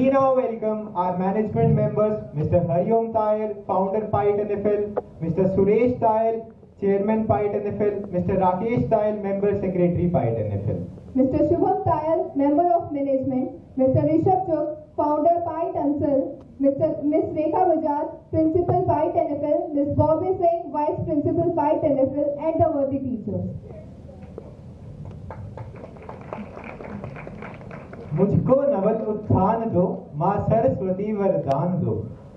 We now welcome our management members, Mr. Hariom Tayal, founder Pite NFL, Mr. Suresh Tayal, chairman Pite NFL, Mr. Rakesh Tayal, member secretary Pite NFL. Mr. Shubham Tayal, member of management, Mr. Rishabh Chok, founder Pite Ansel, Miss Rekha Bajaj, principal Pite NFL, Ms. Bobby Singh, vice principal Pite NFL, and the worthy teachers. मुझको नवल उत्थान दो, माँ सरस्वती वरदान दो,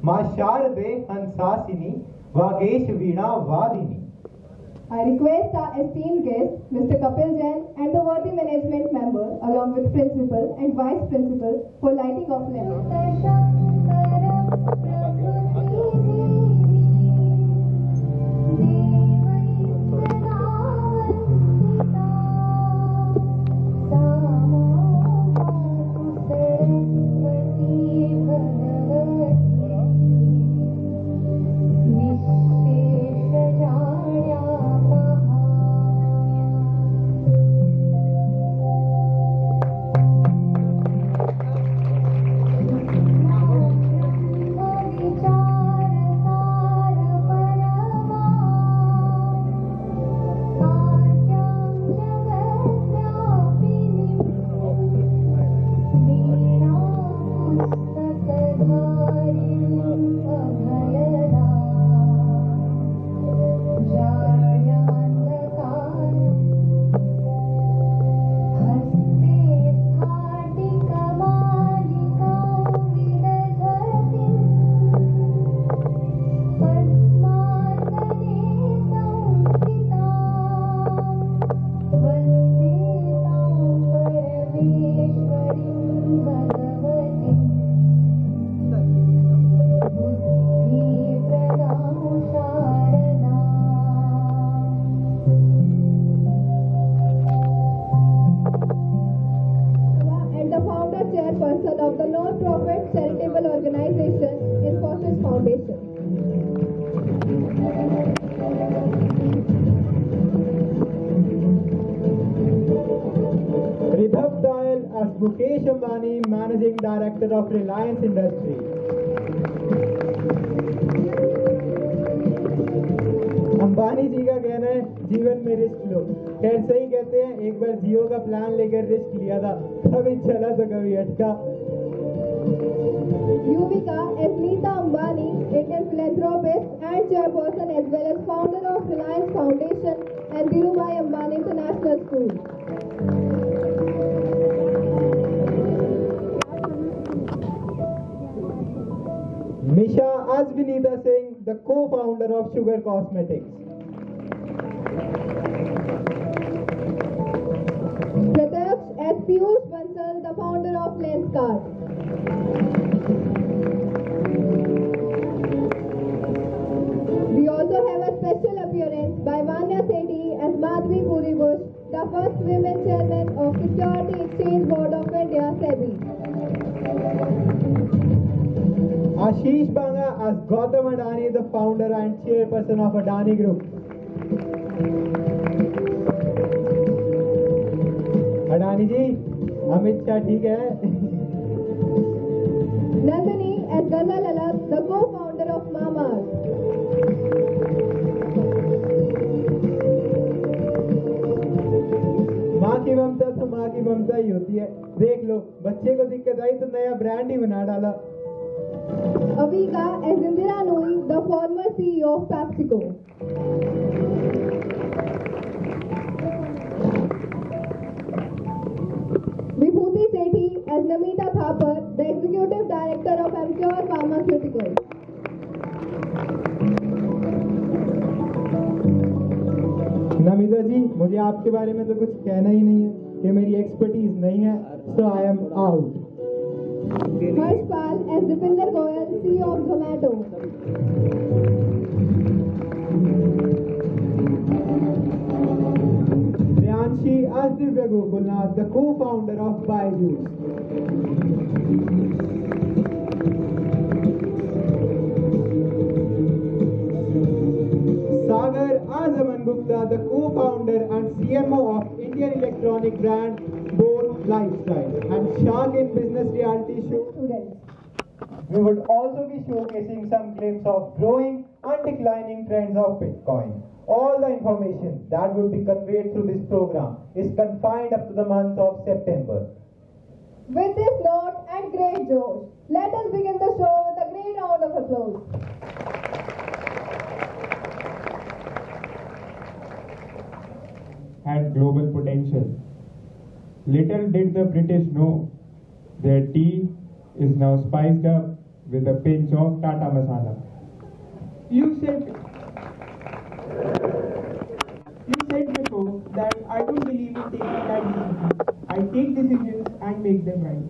माँ शारदे हंसासिनी, वागेश वीणा वादिनी. I request our esteemed guest, Mr. Kapil Jain, and the worthy management member, along with principal and vice principal, for lighting of lamps. Chairperson of the non-profit charitable organization Infosys Foundation. Ridhav Tayal as Mukesh Ambani, Managing Director of Reliance Industries. Ambani जी का कहना है जीवन में risk लो. खैर सही कहते हैं, एक बार जियो का प्लान लेकर रिस्क लिया था, कभी चला तो कभी अटका. Yuvika as Neeta Ambani, Indian philanthropist and chairperson as well as founder of Reliance Foundation and Dhirubhai Ambani International School. Misha Asvinita Singh, the co-founder of Sugar Cosmetics. Pratyaksh as Piyush Bansal, the founder of Lenskart. We also have a special appearance by Vanya Sethi as Madhvi Puri Bush, the first women chairman of Security Exchange Board of India, SEBI. Ashish Banga as Gautam Adani, the founder and chairperson of Adani Group. Adani ji, Amit Shah ठीक है? Nandini as Ghazal Alat, the co-founder of Mama's. माँ की ममता तो माँ की ममता ही होती है. देख लो, बच्चे को दिक्कत आई तो नया ब्रांड ही बना डाला. Avika as Indira Nooyi, the former CEO of PepsiCo. Vibhuti Sethi as Namita Thapar, the executive director of Emcure Pharmaceuticals. Namita जी, मुझे आपके बारे में तो कुछ कहना ही नहीं है, ये मेरी एक्सपर्टीज नहीं है, so I am out. Harshpal as Dipinder Goyal, CEO of Zomato. Priyanshi as Divya Gokulnath, the co-founder of Byju's. Sagar as Aman Gupta, the co-founder and CMO of Indian electronic brand Bose lifestyle and Shark in Business reality show Students. We would also be showcasing some glimpse of growing and declining trends of Bitcoin. All the information that would be conveyed through this program is confined up to the month of September. With this note and great joy, let us begin the show with a great round of applause. Had global potential. Little did the British know their tea is now spiced up with a pinch of Tata Masala. You said before that I don't believe in taking that decision. I take decisions and make them right.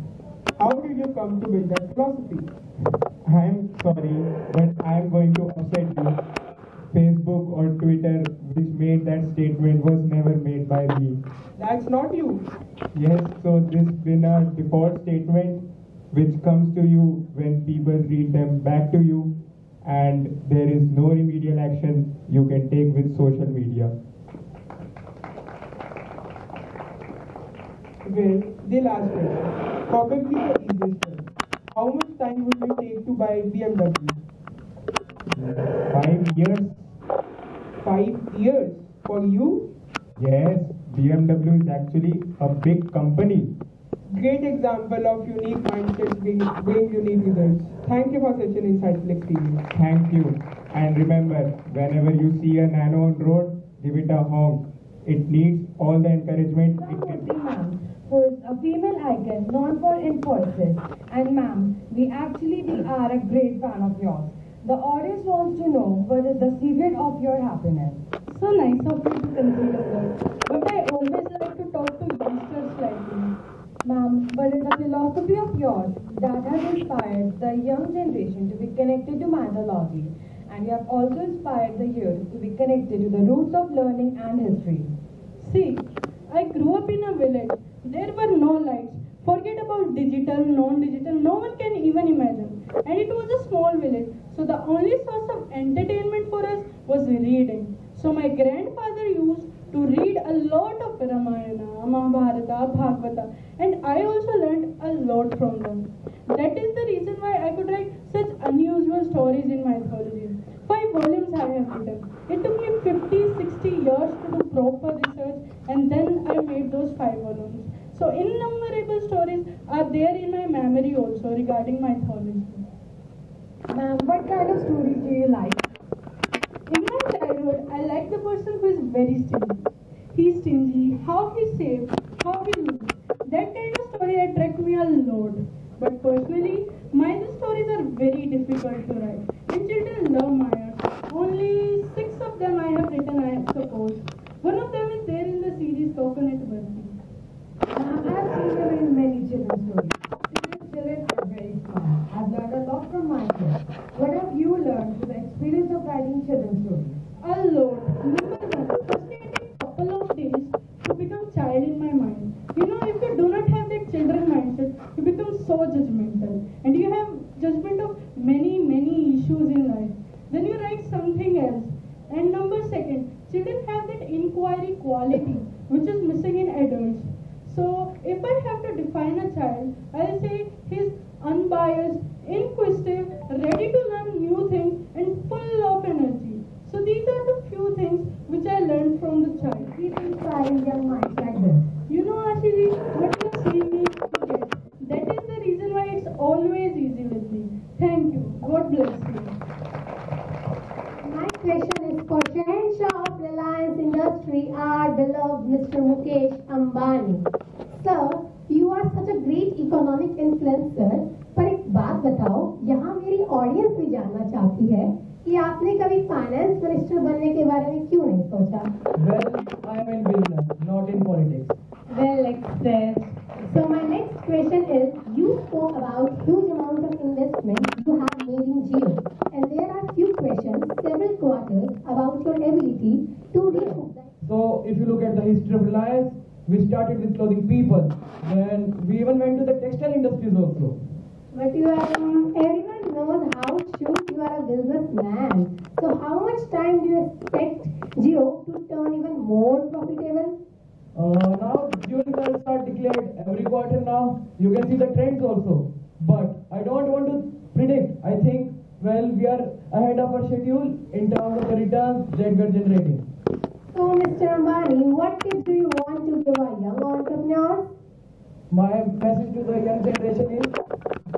How did you come to build that philosophy? I am sorry, but I am going to upset you. Facebook or Twitter, which made that statement, was never made by me. That's not you. Yes, so this been a default statement which comes to you when people read them back to you, and there is no remedial action you can take with social media. Well, the last question. Probably the easiest one. How much time would you take to buy BMW? 5 years? 5 years? For you? Yes, BMW is actually a big company. Great example of unique mindsets bring unique results. Thank you for such an insightful experience. Thank you. And remember, whenever you see a nano on road, give it a honk. It needs all the encouragement it can. Ma'am, for a female icon known for enforcers. And ma'am, we are a great fan of yours. The audience wants to know what is the secret of your happiness. So nice of you to consider that. But I always like to talk to youngsters like you. Ma'am, what is the philosophy of yours that has inspired the young generation to be connected to mythology? And you have also inspired the youth to be connected to the roots of learning and history. See, I grew up in a village. There were no lights. Forget about digital, non-digital, no one can even imagine. And it was a small village. So the only source of entertainment for us was reading. So my grandfather used to read a lot of Ramayana, Mahabharata, Bhagavata, and I also learned a lot from them. That is the reason why I could write such unusual stories in mythology. 5 volumes I have written. It took me 50, 60 years to do proper research, and then I made those 5 volumes. So innumerable stories are there in my memory also regarding mythology. Ma'am, what kind of stories do you like? In my childhood, I like the person who is very stingy. He's stingy, how he saves, how he loses. That kind of story attracts me a lot. But personally, my stories are very difficult to write. And children love Mayas. Only 6 of them I have written, I suppose. One of them is there in the series Coconut Burfi. Ma'am, I have seen you in many children's stories. Children are very smart. I've learned a lot from myself. What have you learned through the experience of writing children's stories? A lot. Number 1, firstly I take a couple of days to become child in my mind. You know, if you do not have that children mindset, you become so judgmental. And you have judgment of many issues in life. Then you write something else. And number 2, children have that inquiry quality which is missing in adults. So if I have to define a child, I'll say he's unbiased, inquisitive, ready to learn new things, and full of energy. So these are the few things which I learned from the child. Keep inspiring young minds like this. You know, Ashiji, what you see me get. That is the reason why it's always easy with me. Thank you. God bless you. My question is for Shahanshah of Reliance Industry, our beloved Mr. Mukesh Ambani. Sir, you are such a great economic influencer. पर एक बात बताओ, यहाँ मेरी audience भी जानना चाहती है कि आपने कभी फाइनेंस मिनिस्टर बनने के बारे में क्यों नहीं सोचा? Well, I am in business, not in politics. Well expressed. So my next question is, you spoke about huge amount of investment you have made in Jio, and there are few questions, several quarters about your ability to recoup that. So, if you look at the history of Reliance, we started with clothing people. Then we even went to the textile industries also. But you are, everyone knows how shrewd you are a businessman. So how much time do you expect Jio to turn even more profitable? Now due results are declared every quarter now. You can see the trends also. But I don't want to predict. I think, well, we are ahead of our schedule in terms of the returns that we are generating. So, Mr. Ambani, what tips do you want to give our young entrepreneurs? My message to the young generation is,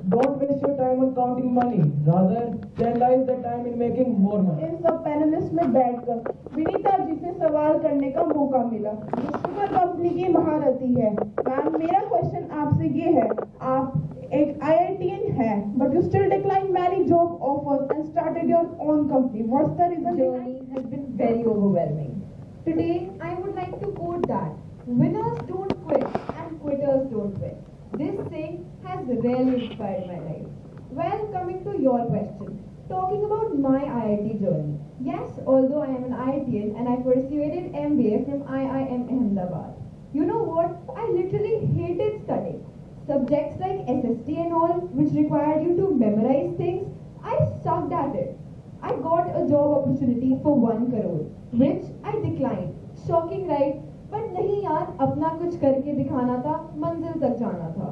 don't waste your time on counting money. Rather, channelize the time in making more money. इन सब panelist में बैठकर विनीता जी से सवाल करने का मौका मिला जो शुगर कंपनी की महारथी है। मैम, मेरा क्वेश्चन आपसे ये है, आप एक IITian है, but you still declined many job offers and started your own company. What's the reason? The journey has been very overwhelming. Today, I would like to quote that winners don't quit and quitters don't win. This saying has really inspired my life. Well, coming to your question, talking about my IIT journey. Yes, although I am an IITian and I pursued an MBA from IIM Ahmedabad. You know what? I literally hated studying. Subjects like SST and all, which required you to memorize things, I sucked at it. I got a job opportunity for 1 crore, which I declined. Shocking, right? But नहीं यार, अपना कुछ करके दिखाना था, मंजिल तक जाना था.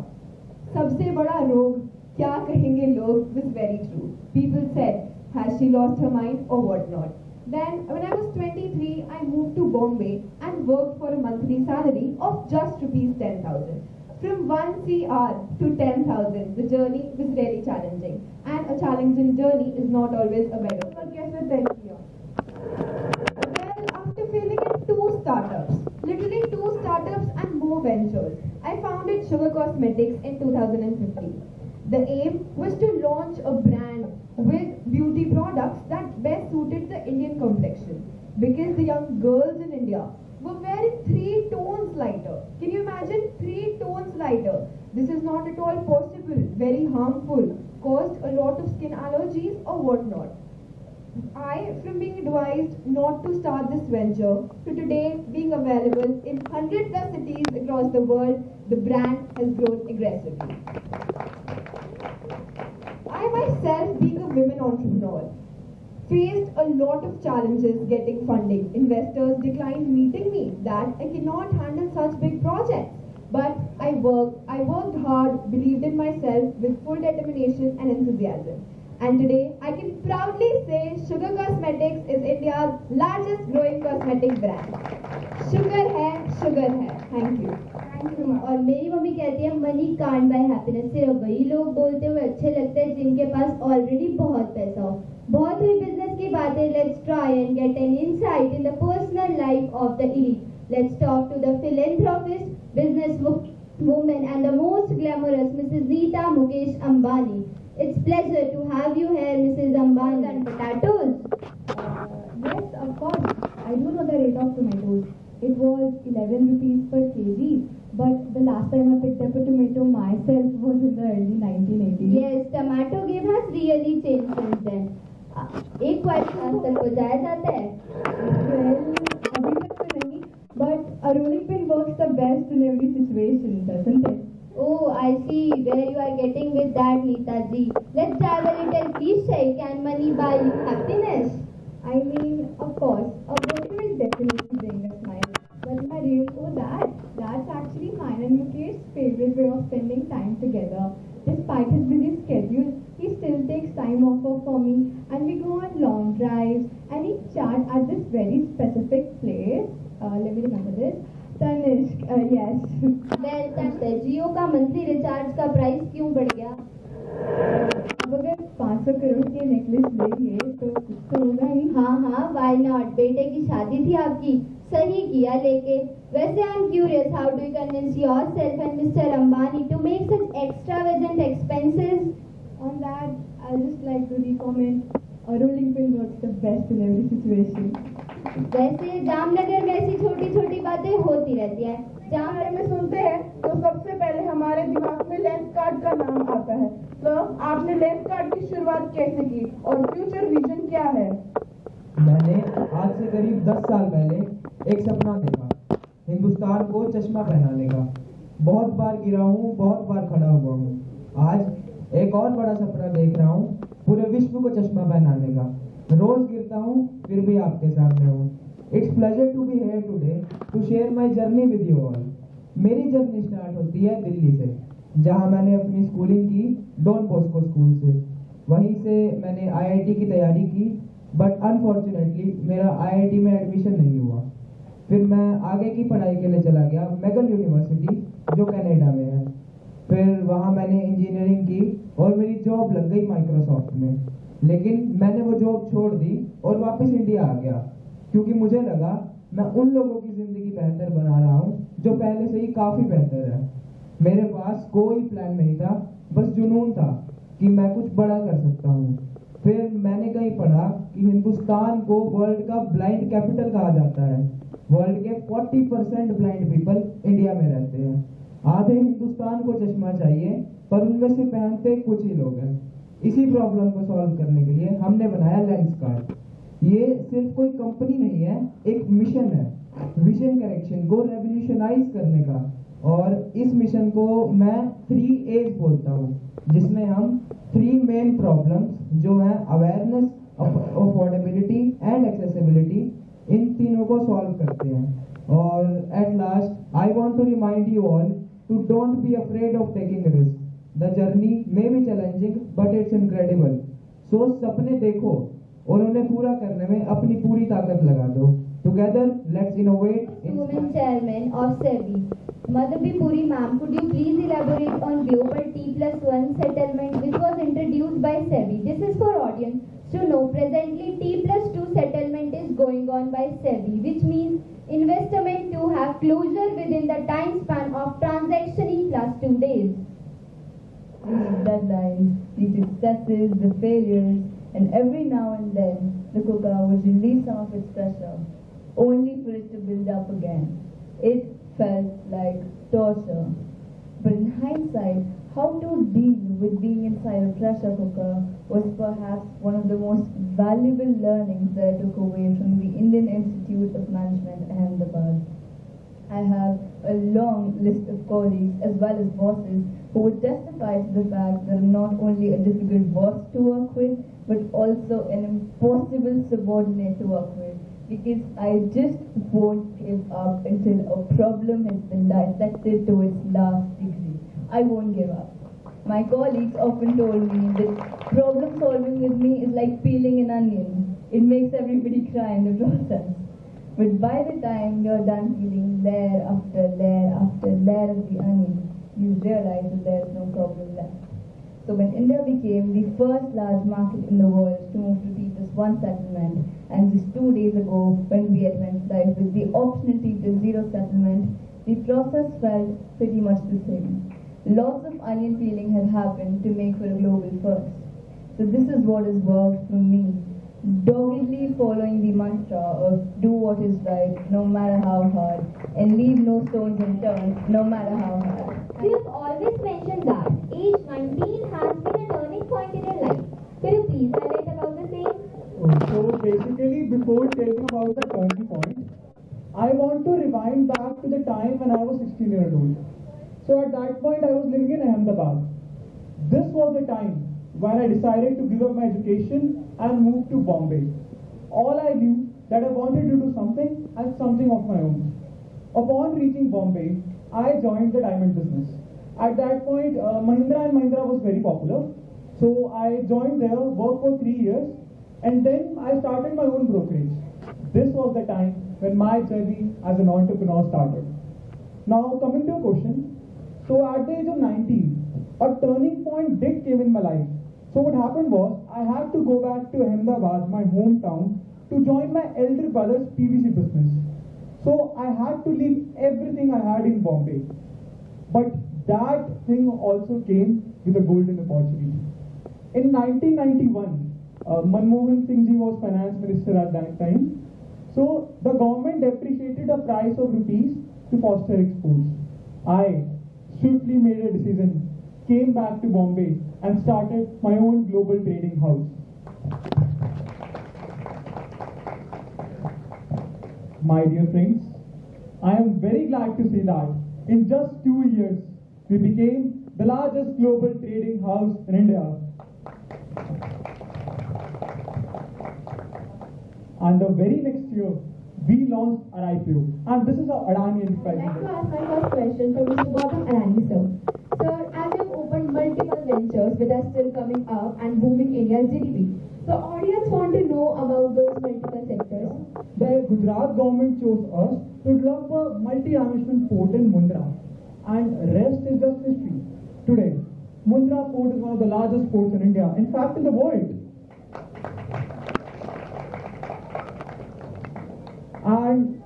सबसे बड़ा रोग, क्या कहेंगे लोग, was very true. People said, has she lost her mind or what not? Then, when I was 23, I moved to Bombay and worked for a monthly salary of just rupees 10,000. From 1 CR to 10,000, the journey was really challenging. And a challenging journey is not always a better one. कैसे तय किया? Well, after failing in 2 startups, literally 2 startups and more ventures, I founded Sugar Cosmetics in 2015. The aim was to launch a brand with beauty products that best suited the Indian complexion. Because the young girls in India were wearing 3 tones lighter. Can you imagine? 3 tones lighter. This is not at all possible, very harmful, caused a lot of skin allergies or whatnot. I, from being advised not to start this venture, to today being available in 100 plus cities across the world, the brand has grown aggressively. I myself, being a women entrepreneur, faced a lot of challenges getting funding. Investors declined meeting me that I cannot handle such big projects. But I worked hard, believed in myself with full determination and enthusiasm. And today, I can proudly say Sugar Cosmetics is India's largest growing cosmetic brand. Sugar hai. Thank you. और मेरी mummy कहती है money can't buy happiness. सिर्फ वही लोग बोलते हुए अच्छे लगते हैं जिनके पास ऑलरेडी बहुत पैसा हो। बहुत हुई बिजनेस की बातें। Let's try and get an insight in the personal life of the elite. Let's talk to the philanthropist, business woman and the most glamorous Mrs. Neeta Mukesh Ambani. It's pleasure to have you here, Mrs. Ambani. And potatoes? Yes, of course. I do know the rate of tomatoes. It was 11 rupees per kg. But the last time I picked up a tomato myself was in the early 1980s. Yes, tomato game has really changed since then. एक question तक बजाया जाता है? Well, अभी तक तो नहीं. But a rolling pin works the best in every situation, doesn't it? Oh, I see where you are getting with that, Neeta ji. Let's dive a little cliche. Can money buy you happiness? I mean, of course, a working will definitely bring a smile. But my real that's actually mine and Mukesh's favorite way of spending time together. Despite his busy schedule, he still takes time off for me and we go on long drives and we chat at this very specific place. Let me remember this. Tanishq, yes. Well, that's it. जियो का monthly recharge का price क्यों बढ़ गया? अब अगर 500 करोड़ के necklace लेंगे तो कुछ तो होगा ही। हाँ, why not? बेटे की शादी थी आपकी, सही किया लेके। वैसे I'm curious, how do you convince yourself and Mr. Ambani to make such extravagant expenses? On that, I'll just like to recommend a rolling pin works the best in every situation. वैसे जामनगर में ऐसी छोटी छोटी बातें होती रहती है। जामनगर में सुनते हैं तो सबसे पहले हमारे दिमाग में लेंस कार्ड का नाम आता है। तो आपने लेंस कार्ड की शुरुआत कैसे की और फ्यूचर विजन क्या है? मैंने आज से करीब 10 साल पहले एक सपना देखा, हिंदुस्तान को चश्मा पहनाने का। बहुत बार गिरा हूँ, बहुत बार खड़ा हुआ हूँ। आज एक और बड़ा सपना देख रहा हूँ, पूरे विश्व को चश्मा पहनाने का। रोज गिरता हूँ, फिर भी आपके सामने हूँ। It's pleasure to be here today to share my journey with you all. मेरी जर्नी स्टार्ट होती है दिल्ली से, जहां मैंने अपनी स्कूलिंग की डॉन बॉस्को स्कूल से। वहीं से मैंने IIT की तैयारी की, बट अनफॉर्चुनेटली मेरा IIT में एडमिशन नहीं हुआ। फिर मैं आगे की पढ़ाई के लिए चला गया मैगल यूनिवर्सिटी, जो कनाडा में है। फिर वहाँ मैंने इंजीनियरिंग की और मेरी जॉब लग गई माइक्रोसॉफ्ट में। लेकिन मैंने वो जॉब छोड़ दी और वापस इंडिया आ गया, क्योंकि मुझे लगा मैं उन लोगों की जिंदगी बेहतर बना रहा हूँ जो पहले से ही काफी बेहतर है। मेरे पास कोई प्लान नहीं था, बस जुनून था कि मैं कुछ बड़ा कर सकता हूँ। फिर मैंने कहीं पढ़ा कि हिंदुस्तान को वर्ल्ड का ब्लाइंड कैपिटल कहा जाता है। वर्ल्ड के 40% ब्लाइंड पीपल इंडिया में रहते हैं। आधे हिंदुस्तान को चश्मा चाहिए, पर उनमें से पहनते कुछ ही लोग हैं। इसी प्रॉब्लम को सॉल्व करने के लिए हमने बनाया लेंसकार्ट। ये सिर्फ कोई कंपनी नहीं है, एक मिशन है, विजन करेक्शन को रेवोल्यूशनाइज करने का। और इस मिशन को मैं 3A's बोलता हूँ, जिसमें हम 3 मेन प्रॉब्लम्स जो हैं अवेयरनेस, अफोर्डेबिलिटी एंड एक्सेसिबिलिटी, इन तीनों को सॉल्व करते हैं। और at last I want to remind you all to don't be afraid of taking risk. The journey may be challenging but it's incredible. So सपने देखो और उन्हें पूरा करने में अपनी पूरी ताकत लगा दो। Together let's innovate. Women Chairman of SEBI, Madhabi Puri ma'am, could you please elaborate on global T+1 settlement which was introduced by SEBI? This is for audience to know. Presently T+2 settlement is going on by SEBI, which means investment to have closure within the time span of transaction in +2 days. These deadlines, the successes, the failures, and every now and then the cooker would release some of its pressure, only for it to build up again. It felt like torture. But in hindsight, how to deal with being inside a pressure cooker was perhaps one of the most valuable learnings that I took away from the Indian Institute of Management, Ahmedabad. I have a long list of colleagues as well as bosses who would testify to the fact that I'm not only a difficult boss to work with, but also an impossible subordinate to work with, because I just won't give up until a problem has been dissected to its last degree. I won't give up. My colleagues often told me that problem solving with me is like peeling an onion. It makes everybody cry in the process. But by the time you're done peeling layer after layer after layer of the onion, you realize that there is no problem left. So when India became the first large market in the world to move to T+1 settlement, and just 2 days ago when Viet went live with the optional T+0 settlement, the process felt pretty much the same. Lots of onion peeling had happened to make for a global first. So this is what has worked for me. Doggedly following the mantra of do what is right no matter how hard, and leave no stones unturned no matter how hard. You have always mentioned that age 19 has been a turning point in your life. Could you please highlight about the same? So basically, before telling about the turning point, I want to rewind back to the time when I was 16 years old. So at that point, I was living in Ahmedabad. This was the time when I decided to give up my education and move to Bombay. All I knew that I wanted to do something and something of my own. Upon reaching Bombay, I joined the diamond business. At that point, Mahindra & Mahindra was very popular. So I joined there, worked for 3 years, and then I started my own brokerage. This was the time when my journey as an entrepreneur started. Now coming to your question, so at the age of 19, a turning point did came in my life. So what happened was, I had to go back to Ahmedabad, my hometown, to join my elder brother's PVC business. So I had to leave everything I had in Bombay. But that thing also came with a golden opportunity. In 1991, Manmohan Singh ji was finance minister at that time. So the government depreciated the price of rupees to foster exports. I swiftly made a decision, came back to Bombay and started my own global trading house. My dear friends, I am very glad to say that in just 2 years, we became the largest global trading house in India. And the very next year, we launched our IPO, and this is our Adani Enterprise. I'd like to ask my first question from Mr. Gautam Adani, sir. Sir, as you have opened multiple ventures which are still coming up and booming India's GDP, the audience want to know about those multiple sectors. The Gujarat government chose us to develop a multi-dimensional port in Mundra, and rest is just history. Today, Mundra port is one of the largest ports in India, in fact in the world. And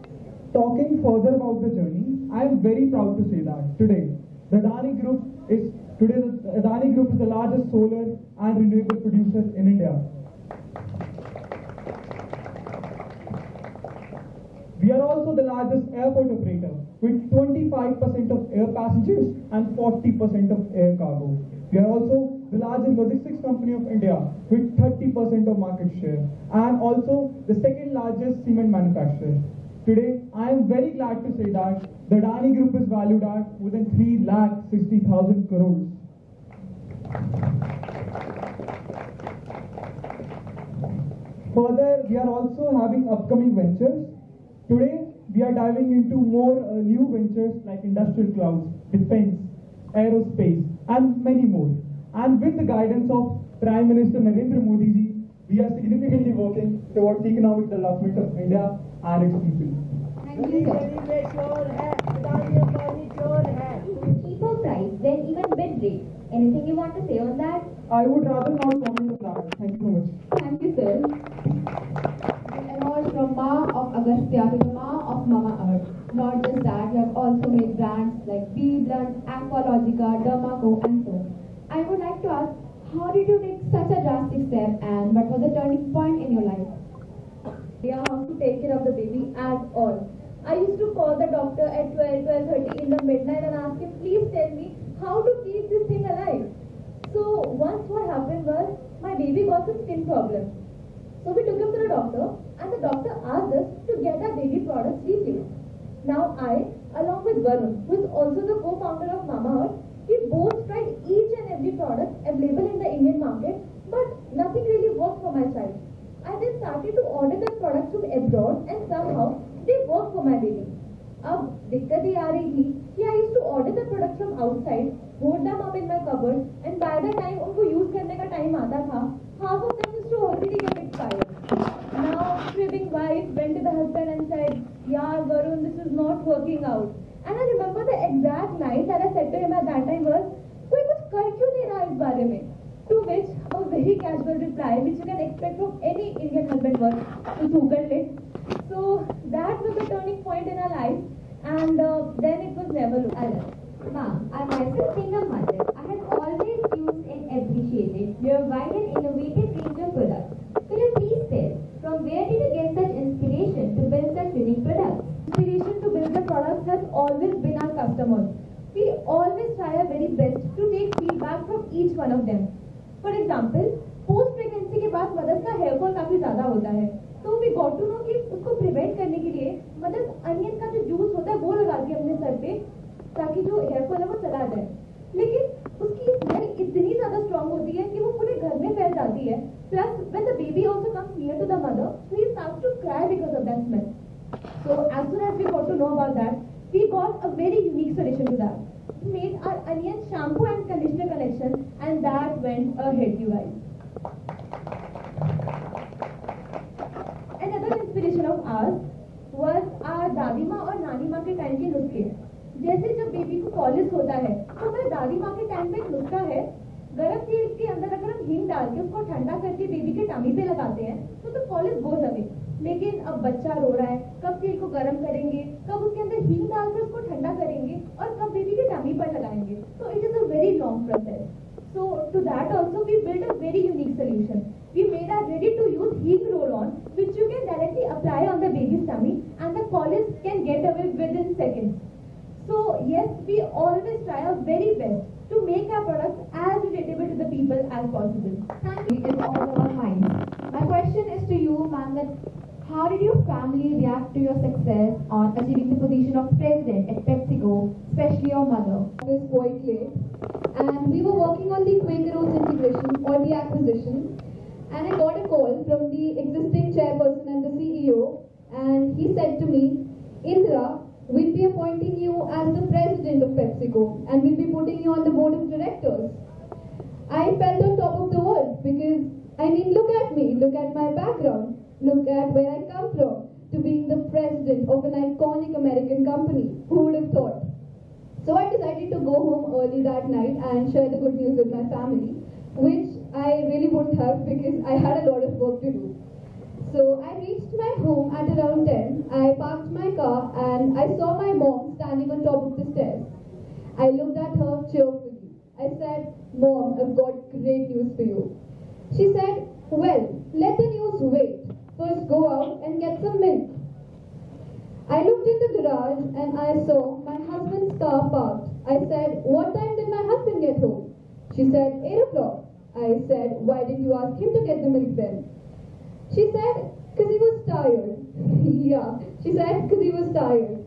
talking further about the journey, I am very proud to say that today the Adani Group is the largest solar and renewable producer in India. We are also the largest airport operator with 25% of air passengers and 40% of air cargo. We are also the largest logistics company of India with 30% of market share, and also the second largest cement manufacturer. Today, I am very glad to say that the Adani Group is valued at more than 3,60,000 crores. Further, we are also having upcoming ventures. Today, we are diving into more new ventures like industrial clouds, defense, aerospace, and many more. And with the guidance of Prime Minister Narendra Modi ji, we are significantly working towards the economic development of India and its people. Thank you, sir. Cheaper price than even bid rate. Anything you want to say on that? I would rather not comment on that. Thank you so much. Thank you, sir. We emerged from Ma of Agastya to the Ma of Mama Earth. Not just that, we have also made brands like Bee Blunt, Aqualogica, Dermaco, and so on. I would like to ask, how did you take such a drastic step, and what was the turning point in your life? Yeah, how to take care of the baby at all. I used to call the doctor at 12:30 in the midnight and ask him, please tell me how to keep this thing alive. So once what happened was, my baby got some skin problem. So we took him to the doctor, and the doctor asked us to get our baby products replaced. Now I, along with Varun, who is also the co-founder of Mama Earth, we both tried each and every product available in the Indian market, but nothing really worked for my child. I then started to order the products from abroad, and somehow they worked for my baby. अब दिक्कत ये आ रही थी कि I used to order the products from outside, hold them up in my cupboard, and by the time उनको use करने का time आता था, half of them used to already get expired. Now, grieving wife went to the husband and said, "Yeah, Varun, this is not working out." And I remember the exact night that I said to him at that time was, "कोई कुछ कर क्यों नहीं रहा इस बारे में?" To which a very casual reply, which you can expect from any Indian husband, was to Google it. So that was the turning point in our life, and then it was never looked at. Ma'am, I myself being a mother, I have always used and appreciated your wide and innovative range of products. Could you please tell, from where did you get such inspiration to build such unique products? Inspiration to build the products has always been our customers. We always try our very best to take feedback from each one of them. For example, post pregnancy के बाद mother's का hair fall काफी ज्यादा होता है, तो we got to know कि उसको प्रिवेंट करने के लिए मदर्स अनियन का जो जूस होता है वो लगाती है अपने सर पे, ताकि जो हेयर फॉल है वो चला जाए. लेकिन उसकी स्मेल इतनी ज्यादा स्ट्रॉन्ग होती है कि वो पूरे घर में फैल जाती है. Plus, when the baby also comes near to the mother, he starts to cry because of that smell. So as soon as we got to know about that, we got a very unique solution to that. We made our onion shampoo and conditioner collection, and that went ahead, you guys. Another inspiration of ours was our दादी माँ और नानी माँ के time के नुस्खे. जैसे जब बेबी को कॉलिस होता है, तो हमारे दादी माँ के टाइम पे एक नुस्खा है, गरम तेल के अंदर अगर हम हींग डाल के उसको ठंडा करके बेबी के टमी पे लगाते हैं, तो कॉलिस गोज अवे. लेकिन अब बच्चा रो रहा है, कब तेल को गर्म करेंगे, कब उसके अंदर हींग डालकर उसको ठंडा करेंगे, और कब बेबी के टमी पर लगाएंगे. तो it is a very long process. So to that also we built a very unique solution. We made a ready-to-use heat roll-on, which you can directly apply on the baby's tummy, and the colic can get away within seconds. So yes, we always try our very best to make our products as relatable to the people as possible. Thank you. It's all over minds. My question is to you, ma'am, that how did your family react to your success on achieving the position of president at PepsiCo, especially your mother? It was quite late, and we were working on the Quakeros integration or the acquisition, and I got a call from the existing chairperson and the CEO and he said to me, Indra, we'll be appointing you as the president of PepsiCo and we'll be putting you on the board of directors. I felt on top of the world because, I mean, look at me, look at my background, look at where I come from, to being the president of an iconic American company. Who would have thought? So I decided to go home early that night and share the good news with my family, which I really wouldn't have because I had a lot of work to do. So I reached my home at around 10. I parked my car and I saw my mom standing on top of the stairs. I looked at her cheerfully. I said, Mom, I've got great news for you. She said, well, let the news wait. First go out and get some milk. I looked in the garage and I saw my husband's car parked. I said, what time did my husband get home? She said, 8 o'clock. I said, why did you ask him to get the milk then? She said, because he was tired. Yeah, she said, because he was tired.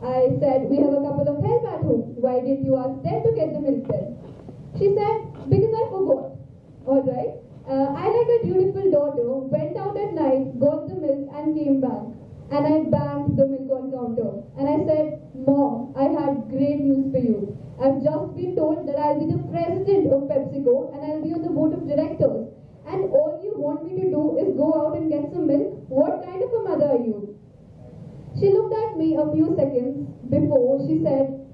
I said, we have a couple of help at home. Why didn't you ask them to get the milk then? She said, because I forgot. Alright. I, like a dutiful daughter, went out at night, got the milk and came back. And I banged the milk on counter. And I said, Mom, I had great news for you. I've just been told that I'll be the president of PepsiCo and I'll be on the board of directors. And all you want me to do is go out and get some milk? What kind of a mother are you? She looked at me a few seconds before she said,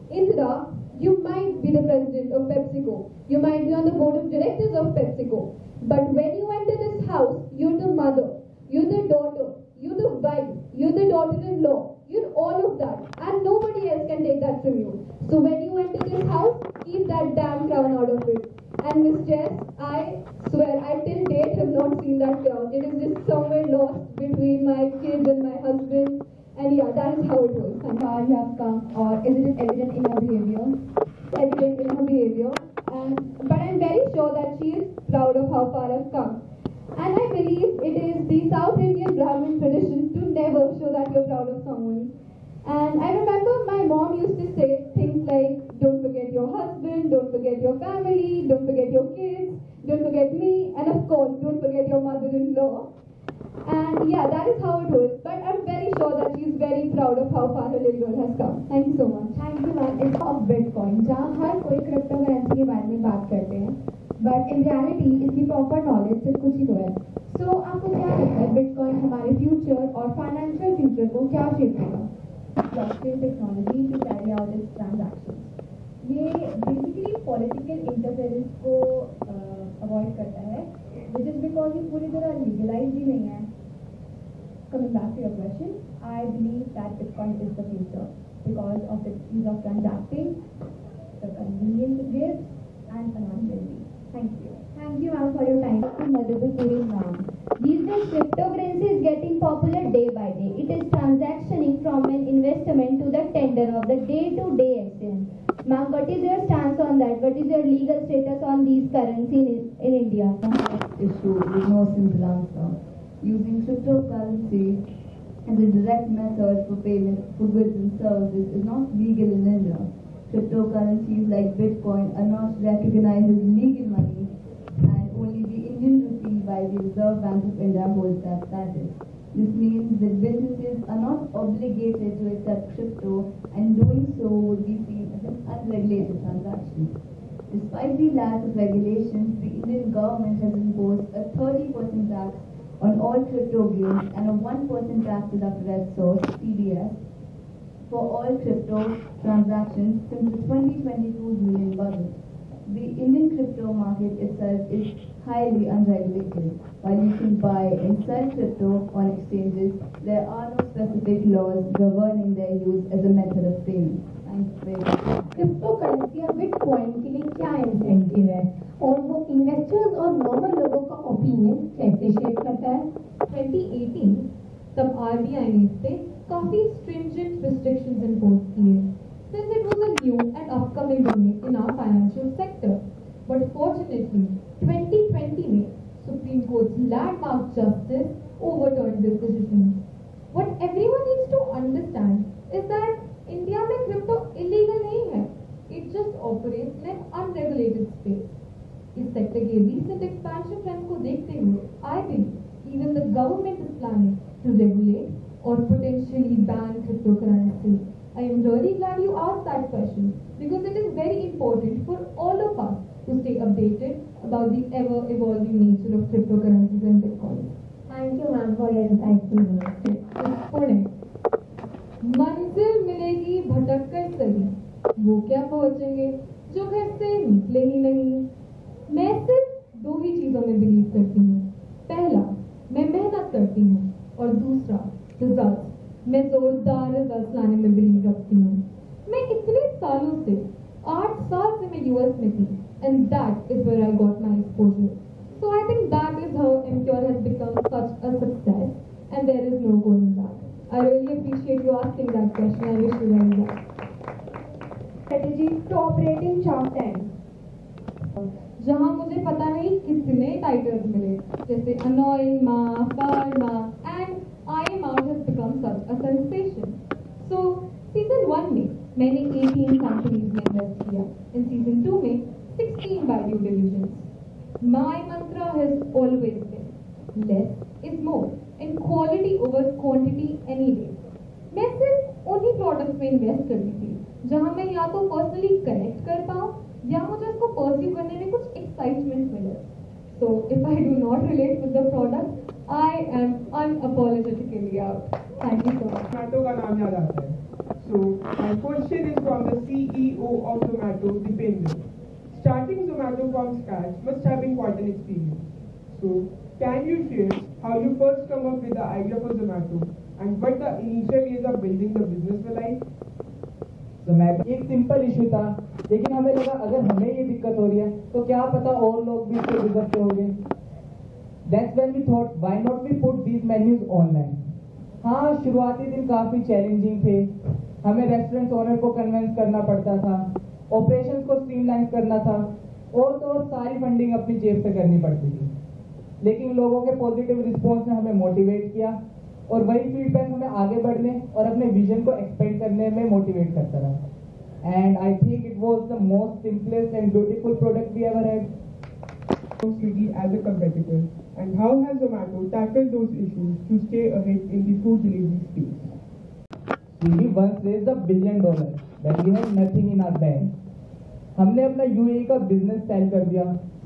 Indra, you might be the president of PepsiCo. You might be on the board of directors of PepsiCo. But when you enter this house, you're the mother, you're the daughter, you're the wife, you're the daughter-in-law, you're all of that. And nobody else can take that from you. So when you enter this house, keep that damn crown out of it. And Miss Jess, I swear, I till date have not seen that crown. It is just somewhere lost between my kids and my husband. And yeah, that is how it was. And how you have come, or is it evident in her behavior? Evident in her behavior. But I'm very sure that she is proud of how far I've come. And I believe it is the South Indian Brahmin tradition to never show that you're proud of someone. And I remember my mom used to say things like, don't forget your husband, don't forget your family, don't forget your kids, don't forget me, and of course, don't forget your mother-in-law. And yeah, that is how it was. But I'm very sure that she's very proud of how far her little girl has come. Thank you so much. Thank you, ma'am. It's of Bitcoin, जहाँ हर कोई cryptocurrency के बारे में बात करते हैं. But in reality, इसकी proper knowledge सिर्फ कुछ ही को है. So आपको क्या लगता है Bitcoin हमारे future और financial future को क्या shape देगा? Blockchain technology to carry out its transactions. ये basically political interference को avoid करता है, which is because ये पूरी तरह legalized ही नहीं है. Coming back to your question, I believe that Bitcoin is the future because of its ease of transacting, the convenience it gives, and anonymity. Thank you. Thank you, ma'am, for your time. Madhubal Puri, ma'am. These days, cryptocurrency is getting popular day by day. It is transactioning from an investment to the tender of the day-to-day exchange. Ma'am, what is your stance on that? What is your legal status on these currency in India? Issue with no simple answer. Using cryptocurrency as a direct method for payment for goods and services is not legal in India. Cryptocurrencies like Bitcoin are not recognized as legal money, and only the Indian rupee by the Reserve Bank of India holds that status. This means that businesses are not obligated to accept crypto, and doing so would be seen as an unregulated transaction. Despite the lack of regulations, the Indian government has imposed a 30% tax on all crypto gains and a 1% tax deducted at source (TDS) for all crypto transactions since the 2022 Union Budget. The Indian crypto market itself is highly unregulated. While you can buy and sell crypto on exchanges, there are no specific laws governing their use as a method of payment. Thanks very much. Cryptocurrency या bitcoin के लिए क्या incentive है और वो investors और normal लोगों का ओपिनियन कैसे शेप करता है? 2018 तब RBI ने इस पे काफी stringent restrictions impose किए since it was a new and upcoming domain in our financial sector. But fortunately, 2020 में Supreme Court's landmark justice overturned this decision. What everyone needs to understand is that India में crypto illegal नहीं है. It just operates in an unregulated space. इस sector के recent expansion trend को देखते हुए, I believe even the government is planning to regulate or potentially ban cryptocurrency? I am really glad you asked that question because it is very important for all of us to stay updated about the ever-evolving nature of cryptocurrencies and Bitcoin. Thank you, ma'am, for your insightful words. Pune मंजिल मिलेगी भटक कर सही, वो क्या पहुंचेंगे जो घर से निकले ही नहीं। मैं सिर्फ 2 ही चीजों में बिलीव करती हूँ। पहला, मैं मेहनत करती हूँ और दूसरा रिजल्ट। मैं जोरदार रिजल्ट लाने में बिलीव रखती हूँ। मैं इतने सालों से 8 साल से मैं यूएस में थी and that is where I got my exposure. So I think that is how MCure has become such a success and there is no going back. I really appreciate you asking that question. I wish you very well. Strategy to operate in Shark Tank. जहाँ मुझे पता नहीं कितने titles मिले, जैसे Annoying Ma, Karma, and I Am Out has become such a sensation. So season 1 में मैंने 18 companies में इन्वेस्ट किया, in season 2 में 16 by due diligence. My mantra has always been less is more and quality over quantity any day. मैं सिर्फ उन्हीं products में invest करती थी जहां मैं या तो पर्सनली कनेक्ट कर पाऊँ या मुझे उसको परस्यू करने में कुछ एक्साइटमेंट मिले. So if I do not relate with the product, I am unapologetically out. Thank you so much. Zomato का नाम याद आता है. So my question is from the CEO of Zomato, Dipender. Starting Zomato from scratch must have been quite an experience. So, can you share how you first come up with the idea for Zomato and what the initial years of building the business were like? Zomato एक simple issue था, लेकिन हमें लगा अगर हमें ये दिक्कत हो रही है तो क्या पता और लोग भी इससे गुजरते होंगे. That's when we thought, why not we put these menus online? हाँ, शुरुआती दिन काफी चैलेंजिंग थे. हमें रेस्टोरेंट ओनर को कन्विंस करना पड़ता था, ऑपरेशंस को स्ट्रीमलाइन करना था और तो और सारी फंडिंग अपनी जेब से करनी पड़ती थी. लेकिन लोगों के पॉजिटिव रिस्पॉन्स ने हमें मोटिवेट किया और वही फीडबैक हमें आगे बढ़ने और अपने विजन को एक्सपेंड करने में मोटिवेट करता रहा. And I think it was the most simplest and beautiful product we ever had. Swiggy as a competitor, and how has Zomato tackled those issues to stay ahead in the food delivery space? Swiggy once raised $1 billion when we had nothing in our bank. हमने अपना UAE का business sell कर दिया,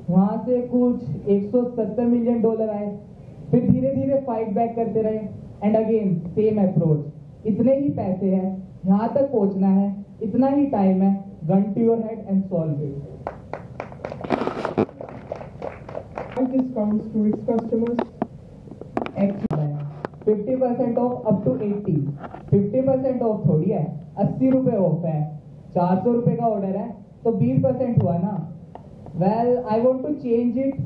वहाँ से कुछ $170 million आए, फिर धीरे धीरे फाइट बैक करते रहे एंड अगेन सेम अप्रोच. इतने ही पैसे हैं, यहाँ तक पहुँचना है, इतना ही टाइम है, gun to your head and solve it. Discounts to its customers. 50% off up to 80. 50% off थोड़ी है, 80 रुपए ऑफ है. 400 रुपए का ऑर्डर है तो 20% हुआ ना. Well I want to change it.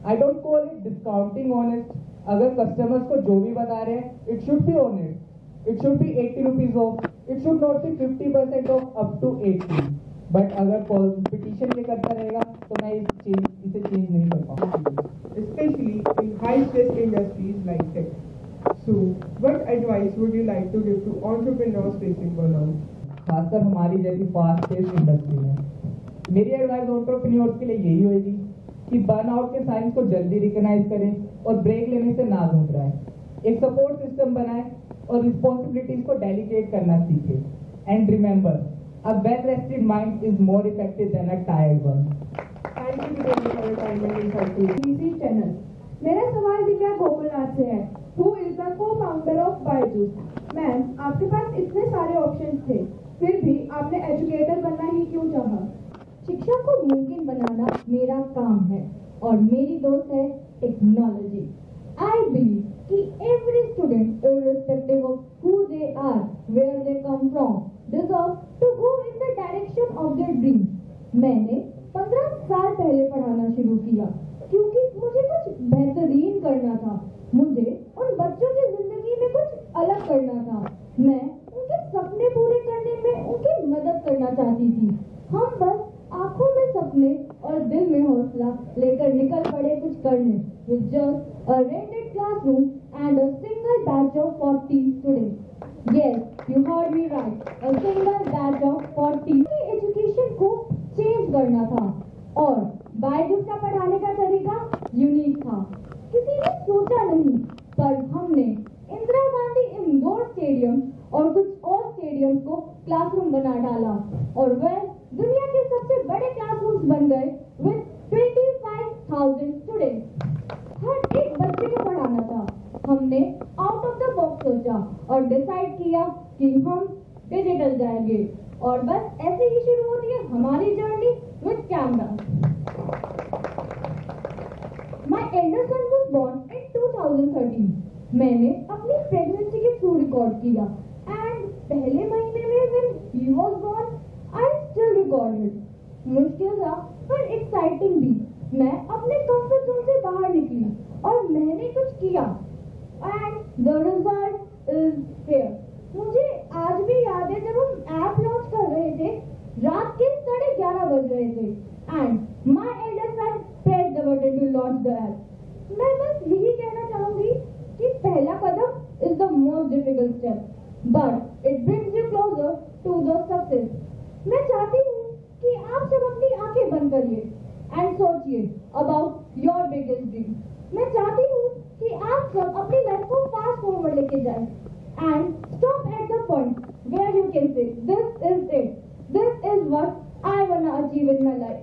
I don't call it discounting honest. अगर कस्टमर्स को जो भी बता रहे हैं it should be honest. It should be 80 rupees off. It should not be 50% off up to 80. But अगर कॉम्पिटिशन ये करता रहेगा तो मैं इसे चेंज नहीं कर पाऊंगा. Especially in high-stress industries like tech. So, what advice would you like to give to entrepreneurs facing burnout? खासकर हमारी जैसी फास्ट-पेस्ड इंडस्ट्री में मेरी एडवाइस एंटरप्रेन्योर्स के लिए यही होगी कि बर्नआउट के साइंस को जल्दी रिकॉग्नाइज करें और ब्रेक लेने से ना घबराएं. एक सपोर्ट सिस्टम बनाएं और रिस्पॉन्सिबिलिटीज को डेलीगेट करना सीखें. And remember, a well-rested mind is more effective than a tired one. Thank you for your time and insightful. BBC channel. मेरा सवाल दिव्या गोकुलनाथ से है, who is the co-founder of Byju's. Ma'am, आपके पास इतने सारे ऑप्शंस थे, फिर भी आपने एजुकेटर बनना ही क्यों चाहा? शिक्षा को मुमकिन बनाना मेरा काम है और मेरी दोस्त है टेक्नोलॉजी. I believe कि every student, irrespective of who they are, where they come from, deserve to go in the direction of their dream. मैंने 15 साल पहले पढ़ाना शुरू किया क्योंकि मुझे कुछ बेहतरीन करना था. मुझे उन बच्चों की जिंदगी में कुछ अलग करना था. मैं उनके सपने पूरे करने में उनकी मदद करना चाहती थी. हम बस आंखों में सपने और दिल में हौसला लेकर निकल पड़े कुछ करने. With just a rented classroom and a single batch of 40 students. Yes, you heard me right. A single batch of 40. Education को चेंज करना था और बायजूस का पढ़ाने का तरीका यूनिक था. किसी ने सोचा नहीं, पर हमने इंदिरा गांधी इंडोर स्टेडियम और कुछ और स्टेडियम को क्लासरूम बना डाला और वह दुनिया के सबसे बड़े क्लासरूम्स बन गए विद 25,000 स्टूडेंट्स। हर एक बच्चे को पढ़ाना था। हमने आउट ऑफ द बॉक्स सोचा और डिसाइड किया कि हम डिजिटल जाएंगे और बस ऐसे ही शुरू होती है हमारी journey with camera. My elder son was born in 2013. मैंने अपनी प्रेगनेंसी के थ्रू रिकॉर्ड किया एंड पहले महीने में when he was born, I still recorded. मुश्किल था पर एक्साइटिंग भी। मैं अपने कंफर्ट जोन से बाहर निकली और मैंने कुछ किया and the result is here. मुझे आज भी याद है जब हम ऐप लॉन्च कर रहे थे, रात के 11:30 बज रहे थे and my elder son pressed the button to launch the app. मैं बस यही कहना चाहूंगी कि पहला कदम is the most difficult step but it brings you closer to the success. मैं चाहती हूँ कि आप सब अपनी आंखें बंद करिए एंड सोचिए अबाउट योर बिगेस्ट ड्रीम। मैं चाहती हूँ कि आप सब अपनी लाइफ को फास्ट फॉरवर्ड लेके जाएं and stop at the point where you can say this is it, this is what I want to achieve in my life.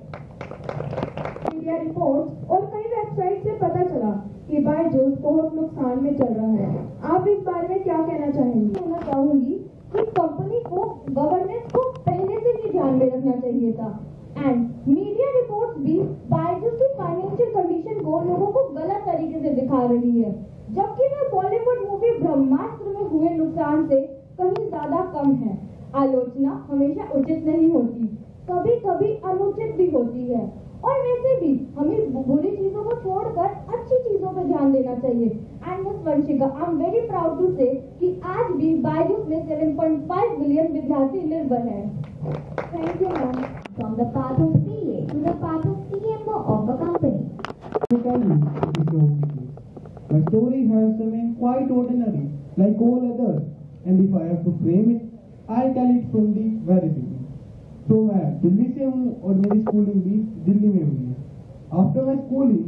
Media reports और कई वेबसाइट से पता चला कि बायजूस बहुत नुकसान में चल रहा है। आप इस बारे में क्या कहना चाहेंगी? कहना चाहूंगी कि कंपनी को गवर्नेंस को पहले से ही ध्यान में रखना चाहिए था एंड मीडिया रिपोर्ट्स भी बायजूस की फाइनेंशियल कंडीशन को लोगों को गलत तरीके से दिखा रही है, जबकि वह बॉलीवुड मूवी ब्रह्मास्त्र में हुए नुकसान से कहीं ज्यादा कम है। आलोचना हमेशा उचित नहीं होती, कभी कभी अनुचित भी होती है और वैसे भी हमें बुरी चीजों को छोड़कर अच्छी चीजों पर ध्यान देना चाहिए। And miss Vanshika, I am very proud to say कि आज भी बायजूस में 7.5 मिलियन विद्यार्थी निर्भर है। Thank you, ma'am. From the path of CA to the path of CMO of a company. To tell you this story. My story has something quite ordinary, like all others, and if I have to frame it, I'll tell it from the very beginning. तो मैं दिल्ली से हूँ और मेरी schooling भी दिल्ली में हुई है। आफ्टर माई स्कूलिंग,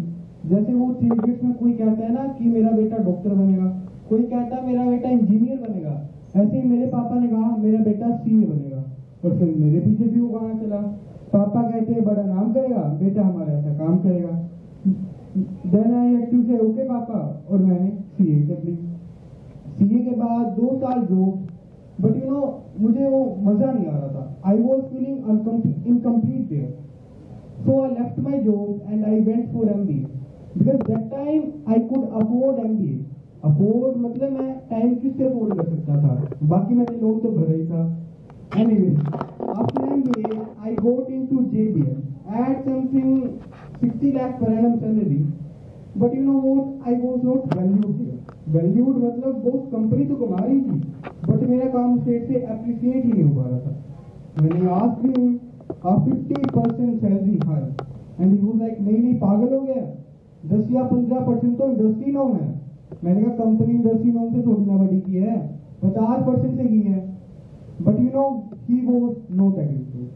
जैसे वो 3 इडियट्स में कोई कहता है ना कि मेरा बेटा डॉक्टर बनेगा, कोई कहता है मेरा बेटा इंजीनियर बनेगा, ऐसे ही मेरे पापा ने कहा मेरा बेटा सीए बनेगा और फिर मेरे पीछे भी वो गाना चला। पापा कहते हैं बड़ा नाम करेगा, बेटा हमारा ऐसा काम करेगा। देन आई हैड टू से ओके पापा, और मैंने सीए कर ली। सीए के बाद 2 साल जॉब, बट यू नो मुझे वो मजा नहीं आ रहा था। I was feeling incomplete there, so I left my job and I went for MBA because that time I could afford MBA। Afford मतलब मैं टाइम किससे अफोर्ड कर सकता था, बाकी मैंने लोन तो भरा ही था। Anyway, after MBA, I got into JBL at something 60 lakh per annum salary. But you know what? I was not valued there. Valued मतलब बहुत कंपनी तो कमा रही थी, बट मेरा काम स्टेट से अप्रिशिएट ही नहीं हो पा रहा था। मैंने asked him a 50% salary hike, and he was like नहीं पागल हो गया, 10 या 15% तो इंडस्ट्री नॉर्म है। मैंने कहा कंपनी इंडस्ट्री नॉर्म से थोड़ी ना बड़ी की है, 50% से की है। But you know he was not agree.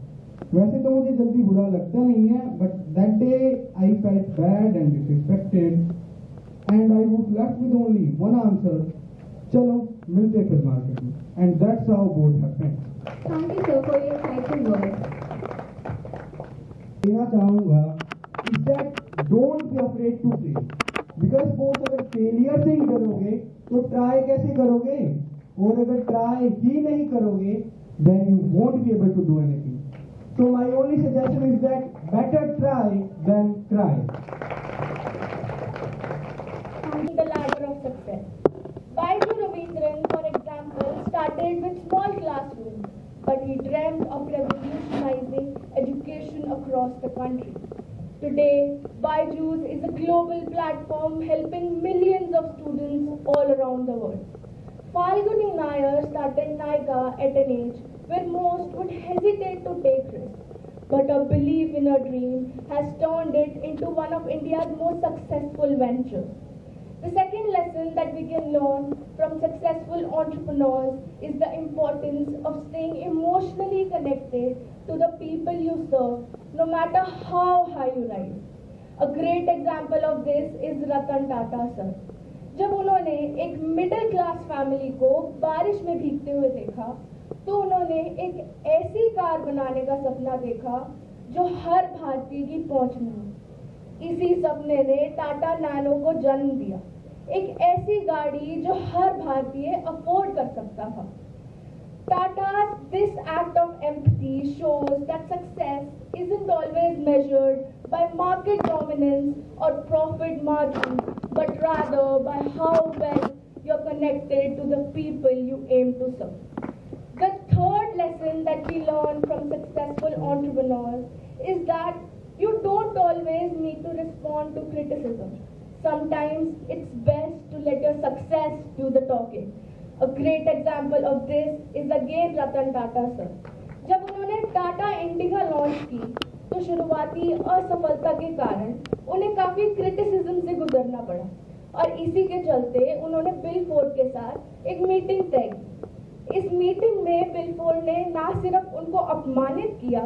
वैसे तो मुझे जल्दी बुरा लगता नहीं है, but that day I felt bad and disrespected and I was left with only one answer, चलो मिलते फिर मार्केट में। And that's how both happened. Thank you, sir, for your insightful words. कहना चाहूंगा is that don't be afraid to fail, because both अगर failure से ही डरोगे तो ट्राई कैसे करोगे, और अगर ट्राई ही नहीं करोगे then you won't be able to do anything. So my only suggestion is that better try than cry. Climbing the ladder of success. Baiju Ravindran, for example, started with small classrooms, but he dreamt of revolutionizing education across the country. Today, Byju's is a global platform helping millions of students all around the world. Falguni Nair started Nykaa at an age where most would hesitate to take risks, but her belief in her dream has turned it into one of India's most successful ventures. The second lesson that we can learn from successful entrepreneurs is the importance of staying emotionally connected to the people you serve, no matter how high you rise. A great example of this is Ratan Tata sir. जब उन्होंने एक middle class family को बारिश में भीगते हुए देखा तो उन्होंने एक ऐसी कार बनाने का सपना देखा जो हर भारतीय की पहुंच में हो। इसी सपने ने टाटा नैनो को जन्म दिया, एक ऐसी गाड़ी जो हर भारतीय अफोर्ड कर सकता था। Tata's this act of empathy shows that success isn't always measured by market dominance or profit margins, but rather by how well you're connected to the people you aim to serve. The third lesson that we learn from successful entrepreneurs is that you don't always need to respond to criticism. Sometimes it's best to let your success do the talking. A great example of this is again Ratan Tata sir. जब उन्होंने Tata इंडिगा launch की तो शुरुआती असफलता के कारण उन्हें काफी क्रिटिसिज्म से गुजरना पड़ा और इसी के चलते उन्होंने बिल फोर्ड के साथ एक मीटिंग तय की। इस मीटिंग में बिल फोर्ड ने ना सिर्फ उनको अपमानित किया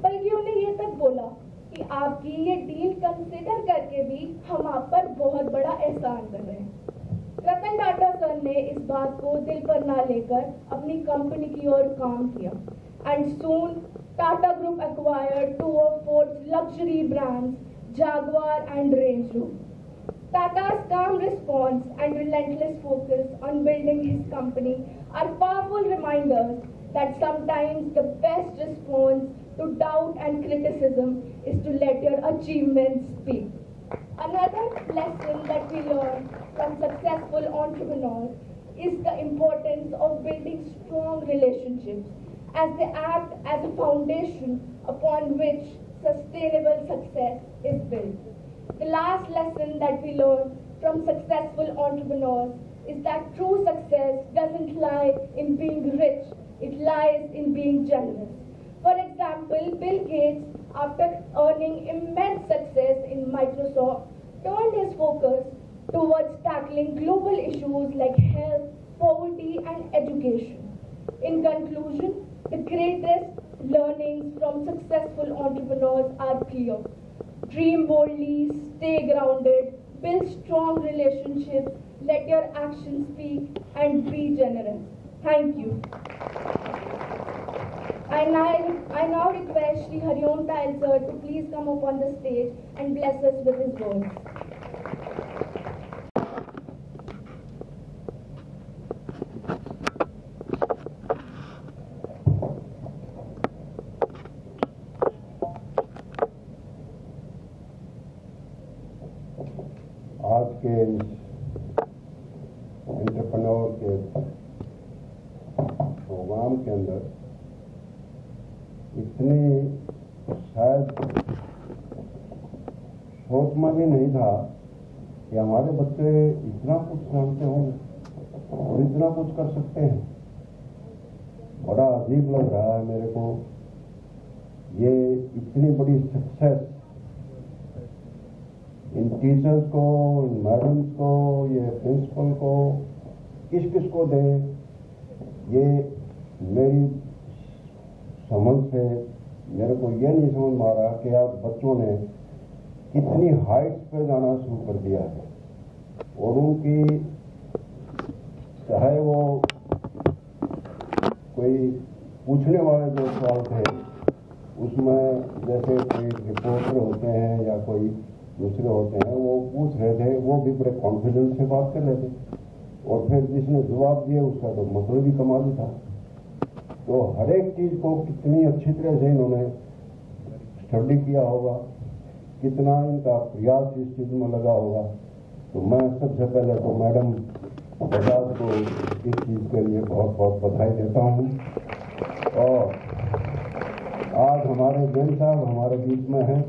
बल्कि उन्हें ये तक बोला कि आपकी ये डील कंसिडर करके भी हम आप पर बहुत बड़ा एहसान कर रहे हैं। रतन टाटा सर ने इस बात को दिल पर ना लेकर अपनी कंपनी की ओर काम किया and soon Tata group acquired two of Ford's luxury brands, Jaguar and Range Rover. Tata's calm response and relentless focus on building his company are powerful reminders that sometimes the best response to doubt and criticism is to let your achievements speak. Another lesson that we learn from successful entrepreneurs is the importance of building strong relationships as they act as a foundation upon which sustainable success is built. The last lesson that we learn from successful entrepreneurs is that true success doesn't lie in being rich, it lies in being generous. For example, Bill Gates, after earning immense success in Microsoft, turned his focus towards tackling global issues like health, poverty, and education. In conclusion, the greatest learnings from successful entrepreneurs are clear. Dream boldly, stay grounded, build strong relationships, let your actions speak, and be generous. Thank you. I now request Shri Hariom Tile sir to please come up on the stage and bless us with his words. आज के entrepreneur के programme के अंदर इतनी शायद सोच में भी नहीं था कि हमारे बच्चे इतना कुछ जानते होंगे और इतना कुछ कर सकते हैं। बड़ा अजीब लग रहा है मेरे को ये इतनी बड़ी सक्सेस इन टीचर्स को, इन मैडम्स को, ये प्रिंसिपल को, किस किस को दें, ये मेरी समझ से मेरे को ये नहीं समझ में आ रहा कि आज बच्चों ने कितनी हाइट्स पे जाना शुरू कर दिया है और उनकी चाहे वो कोई पूछने वाले जो सवाल थे उसमें जैसे कोई रिपोर्टर होते हैं या कोई दूसरे होते हैं वो पूछ रहे थे, वो भी बड़े कॉन्फिडेंस से बात कर रहे थे और फिर जिसने जवाब दिया उसका तो मतलब भी कमाल था। तो हर एक चीज को कितनी अच्छी तरह से इन्होंने स्टडी किया होगा, कितना इनका प्रयास इस चीज में लगा होगा। तो मैं सबसे पहले तो मैडम बजाज को इस चीज के लिए बहुत बहुत बधाई देता हूँ। और आज हमारे जैन साहब हमारे बीच में हैं,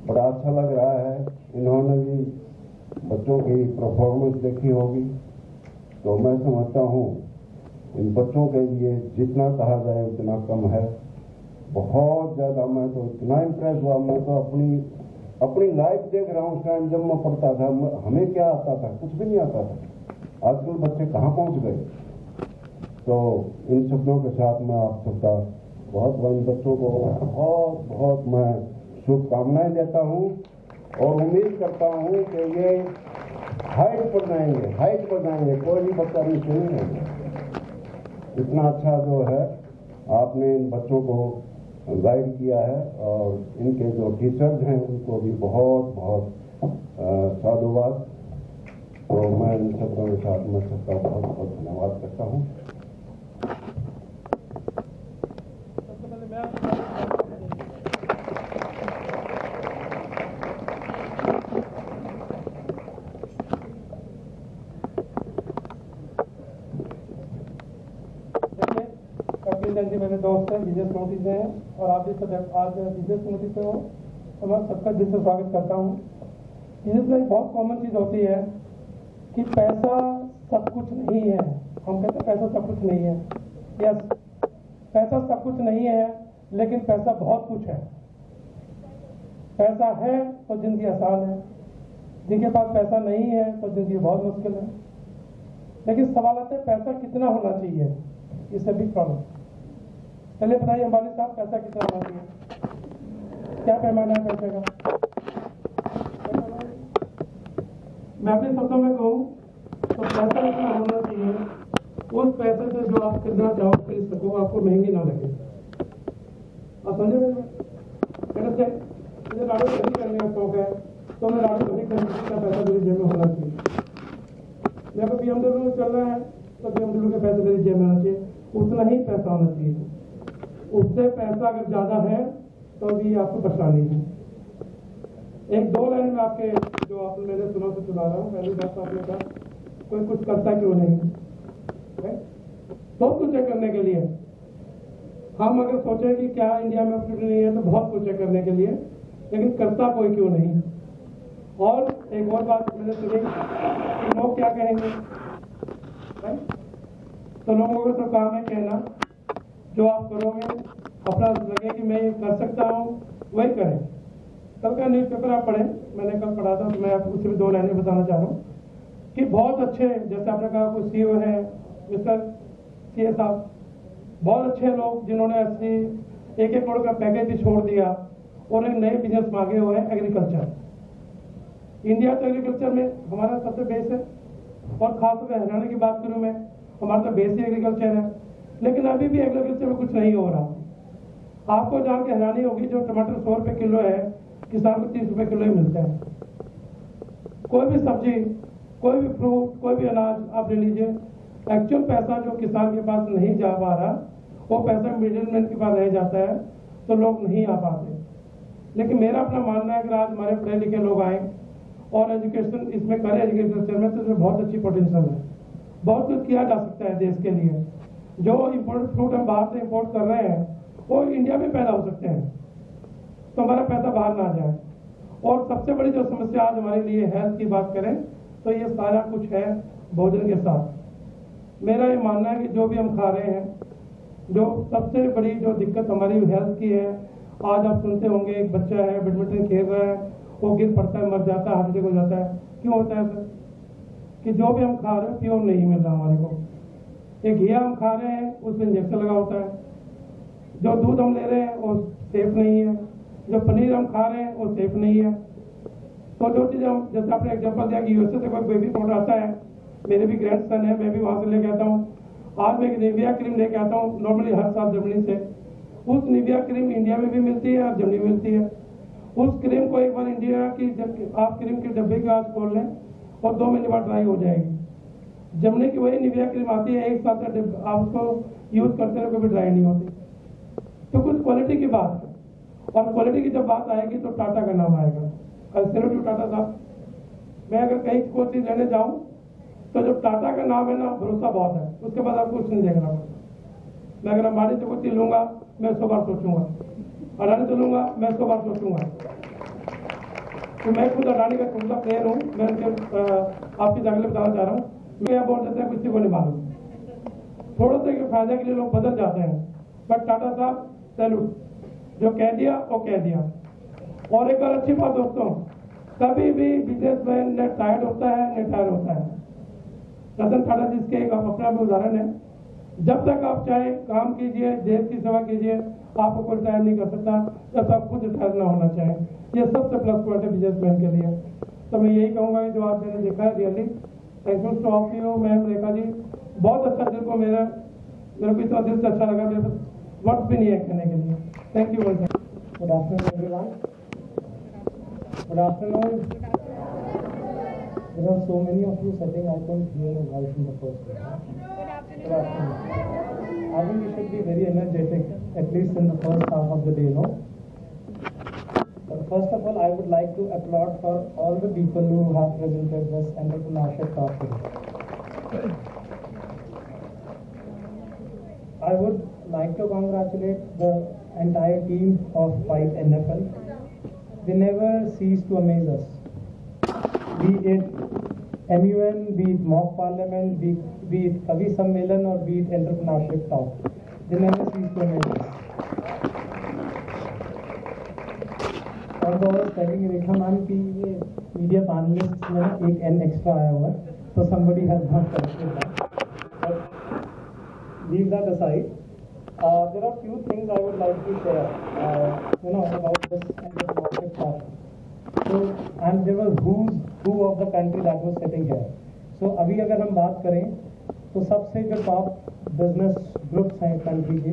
बड़ा अच्छा लग रहा है। इन्होंने भी बच्चों की परफॉर्मेंस देखी होगी, तो मैं समझता हूँ इन बच्चों के लिए जितना कहा जाए उतना कम है। बहुत ज्यादा मैं तो इतना इम्प्रेस हुआ, मैं तो अपनी लाइफ देख रहा हूँ। उस टाइम जब मैं पढ़ता था हमें क्या आता था, कुछ भी नहीं आता था। आजकल बच्चे कहाँ पहुँच गए। तो इन शब्दों के साथ मैं आप सबका बहुत इन बच्चों को बहुत बहुत मैं शुभकामनाएं देता हूं और उम्मीद करता हूं कि ये हाइट पर जाएंगे, कोई भी बच्चा भी नहीं रहेगा। इतना अच्छा जो है आपने इन बच्चों को गाइड किया है, और इनके जो टीचर्स हैं उनको भी बहुत बहुत साधुवाद। तो मैं इन सबकों के साथ मैं सबका बहुत बहुत धन्यवाद करता हूँ। मेरे दोस्त हैं, विजय स्मृति से हैं, और आप भी सब आज विजय स्मृति से हो, तो मैं सबका दिल से स्वागत करता हूँ। बिजनेस में बहुत कॉमन चीज़ होती है कि पैसा सब कुछ नहीं है। हम कहते हैं पैसा सब कुछ नहीं है। यस, पैसा सब कुछ नहीं है, लेकिन पैसा बहुत कुछ है। पैसा है तो जिंदगी आसान है, जिनके पास पैसा नहीं है तो जिंदगी बहुत मुश्किल है। लेकिन सवाल आता है पैसा कितना होना चाहिए, इससे बिग प्रॉब्लम। चलिए बताइए अंबानी साहब, पैसा कितना होना चाहिए, क्या पैमाना है पैसे का? मैं अपने शब्दों में कहूँ तो पैसा इतना होना चाहिए, उस पैसे से जो आप खरीदना चाहो खरीद सको, आपको महंगी ना लगे। आप समझे मेरे? मुझे लाडू खरीदी करने का शौक है, तो मैं लाडू खरीदी करने का पैसा मेरी जेब में होना चाहिए। मेरे को BMW में चलना है तो BMW के पैसे मेरी जेब में होना चाहिए, उतना ही पैसा होना चाहिए। उससे पैसा अगर ज्यादा है तो भी आपको परेशानी है। एक दो लाइन में आपके जो आपने मैंने सुना से सुना रहा हूँ। पहली बात तो आपने कहा कोई कुछ करता क्यों नहीं है? बहुत कुछ है करने के लिए। हम अगर सोचें कि क्या इंडिया में अपॉर्चुनिटी नहीं है, तो बहुत कुछ है करने के लिए, लेकिन करता कोई क्यों नहीं। और एक और बात मैंने सुनी कि लोग क्या कहेंगे, तो लोगों का तो काम है कहना, जो आप करोगे अपना लगे कि मैं ये कर सकता हूँ वही करें। कल का न्यूज़पेपर आप पढ़ें, मैंने कल पढ़ा था, तो मैं आपको उससे भी दो लाइनें बताना चाह रहा हूँ कि बहुत अच्छे, जैसे आपने कहा कोई CEO है मिस्टर CS साहब, बहुत अच्छे लोग जिन्होंने ऐसी 1-1 करोड़ का पैकेज भी छोड़ दिया और एक नए बिजनेस मांगे हुए हैं एग्रीकल्चर। इंडिया तो एग्रीकल्चर में हमारा सबसे बेस है, और खासतौर पर हरियाणा की बात करूँ मैं, हमारा तो बेस ही एग्रीकल्चर है। लेकिन अभी भी एग्रीकल्चर में कुछ नहीं हो रहा। आपको जान के हैरानी होगी, जो टमाटर 100 रुपए किलो है, किसान को 30 रुपए किलो ही मिलता है। कोई भी सब्जी, कोई भी फ्रूट, कोई भी अनाज आप ले लीजिए, एक्चुअल पैसा जो किसान के पास नहीं जा पा रहा, वो पैसा मिडिलमैन के पास रह जाता है, तो लोग नहीं आ पाते। लेकिन मेरा अपना मानना है कि आज हमारे पढ़े लिखे लोग आए और एजुकेशन इसमें करें, एग्रीकल्चर में, तो इसमें बहुत अच्छी पोटेंशियल है, बहुत कुछ किया जा सकता है देश के लिए। जो इम्पोर्टेड फ्रूट हम बाहर से इम्पोर्ट कर रहे हैं वो इंडिया में पैदा हो सकते हैं, तो हमारा पैसा बाहर ना जाए। और सबसे बड़ी जो समस्या आज हमारे लिए हेल्थ की बात करें तो ये सारा कुछ है भोजन के साथ। मेरा ये मानना है कि जो भी हम खा रहे हैं, जो सबसे बड़ी जो दिक्कत हमारी हेल्थ की है, आज आप सुनते होंगे एक बच्चा है बैडमिंटन खेल रहा है, वो गिर पड़ता है, मर जाता है, हार्ट अटैक हो जाता है। क्यों होता है सर? कि जो भी हम खा रहे हैं प्योर नहीं मिल रहा हमारे को। एक घी हम खा रहे हैं उसमें इंजेक्शन लगा होता है, जो दूध हम ले रहे हैं वो सेफ नहीं है, जो पनीर हम खा रहे हैं वो सेफ नहीं है। तो जो चीज़ हम, जैसे आपने एग्जांपल दिया कि यूएसए से कोई बेबी पाउडर आता है, मेरे भी ग्रैंड सन है, मैं भी वहाँ से लेके आता हूँ। आज मैं एक निविया क्रीम लेके आता हूँ, नॉर्मली हर साल जर्मनी से। उस निविया क्रीम इंडिया में भी मिलती है और जर्मनी में मिलती है। उस क्रीम को एक बार इंडिया की जब आप क्रीम के डब्बे का आज खोल लें और 2 महीने बाद ड्राई हो जाएगी। जर्मनी की वही निविया क्रीम आती है, 1 साल तक आप उसको यूज करते रहे, कभी ड्राई नहीं होती। तो कुछ क्वालिटी की बात है, और क्वालिटी की जब बात आएगी तो टाटा का नाम आएगा। कंसेप्टिव टाटा साहब, मैं अगर कहीं कोई चीज लेने जाऊं तो जब टाटा का नाम है ना, भरोसा बहुत है, उसके बाद आपको कुछ नहीं देखना पड़ता। मैं अगर अंबानी से कोई चीज लूंगा मैं 100 बार सोचूंगा, अडानी से लूंगा मैं 100 बार सोचूंगा। तो मैं खुद अडानी का खुद का प्लेयर हूँ, मैं आपकी जगह बताना चाह रहा हूँ। मैं यह बोल देते हैं किसी को नहीं मालूम, थोड़ा सा फायदे के लिए लोग बदल जाते हैं, बट टाटा साहब सैल्यूट, जो कह दिया वो कह दिया। और एक और अच्छी बात दोस्तों, कभी भी बिजनेसमैन न टायर्ड होता है न टायर होता है। रतन टाटा जिसके एक अपना भी उदाहरण है, जब तक आप चाहे काम कीजिए, देश की सेवा कीजिए, आपको कोई रिटायर नहीं कर सकता जब तक खुद रिटायर ना होना चाहे। ये सबसे प्लस पॉइंट है बिजनेसमैन के लिए। तो मैं यही कहूँगा कि जो आज मैंने देखा है really thanks to of you ma'am Rekha ji, बहुत अच्छा दिल को मेरे को इतना दिल से अच्छा लगा, मेरे वक्त भी नहीं है कहने के लिए। Thank you welcome. Good afternoon everyone. Good afternoon. There are so many of you sitting, I couldn't hear your voice in the first place. Good afternoon. I think we should be very energetic, at least in the first half of the day, no? But first of all, I would like to applaud for all the people who have presented this entrepreneurship talk today. I would like to congratulate the entire team of Fight NFL. They never cease to amaze us. Be it MUN, be it mock parliament, be it Kavi Sammelan, or be it entrepreneurship talk, they never cease to amaze us. Although I was telling Rekha ma'am कि ये media panelists में ना एक N extra आया हुआ है, so somebody has not corrected that. But leave that aside. There are few things I would like to share, about this entrepreneurship talk. So, and there was who's who of the country that was sitting here. So, अभी अगर हम बात करें तो सबसे जो top business groups हैं country के,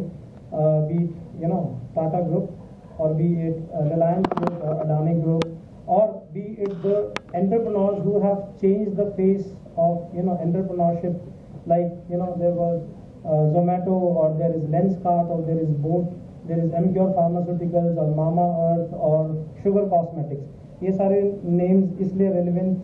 be it Tata Group, or be it Reliance Group or Adani Group, or be it the entrepreneurs who have changed the face of entrepreneurship, like there was Zomato, or there is Lenskart, or there is Boat, there is MCure Pharmaceuticals, or Mama Earth, or Sugar Cosmetics. ये सारे names इसलिए relevant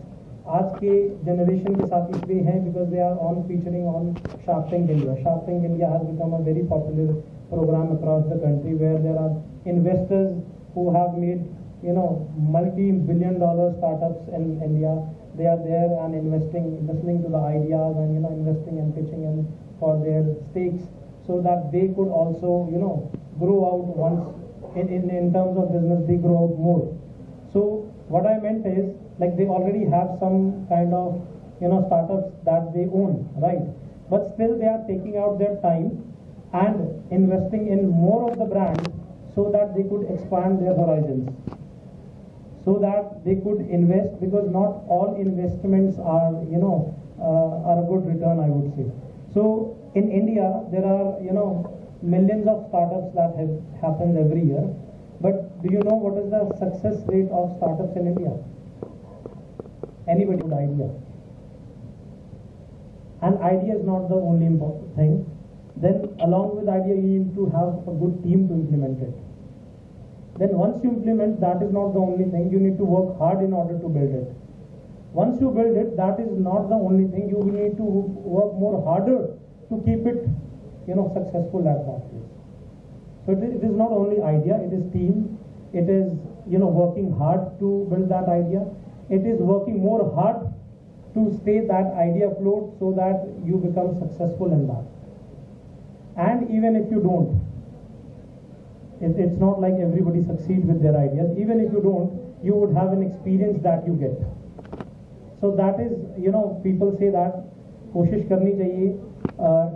आज के generation के साथ इसलिए हैं because they are on featuring on Shark Tank India. Shark Tank India has become a very popular program across the country where there are investors who have made multi-billion-dollar startups in India. They are there and investing, listening to the ideas, and investing and pitching in for their stakes so that they could also grow out once in terms of business. They grow out more. So what I meant is, like, they already have some kind of startups that they own, right? But still they are taking out their time and investing in more of the brand so that they could expand their horizons, so that they could invest, because not all investments are are a good return, I would say. So in India there are millions of startups that have happened every year. But do you know what is the success rate of startups in India? Anybody with idea? And idea is not the only important thing. Then along with idea, you need to have a good team to implement it. Then once you implement, that is not the only thing. You need to work hard in order to build it. Once you build it, that is not the only thing. You need to work more harder to keep it, successful at that place. So it is not only idea, it is team, it is, working hard to build that idea. It is working more hard to stay that idea afloat so that you become successful in that. And even if you don't, it's not like everybody succeeds with their ideas. Even if you don't, you would have an experience that you get. So that is, people say that कोशिश करनी चाहिए,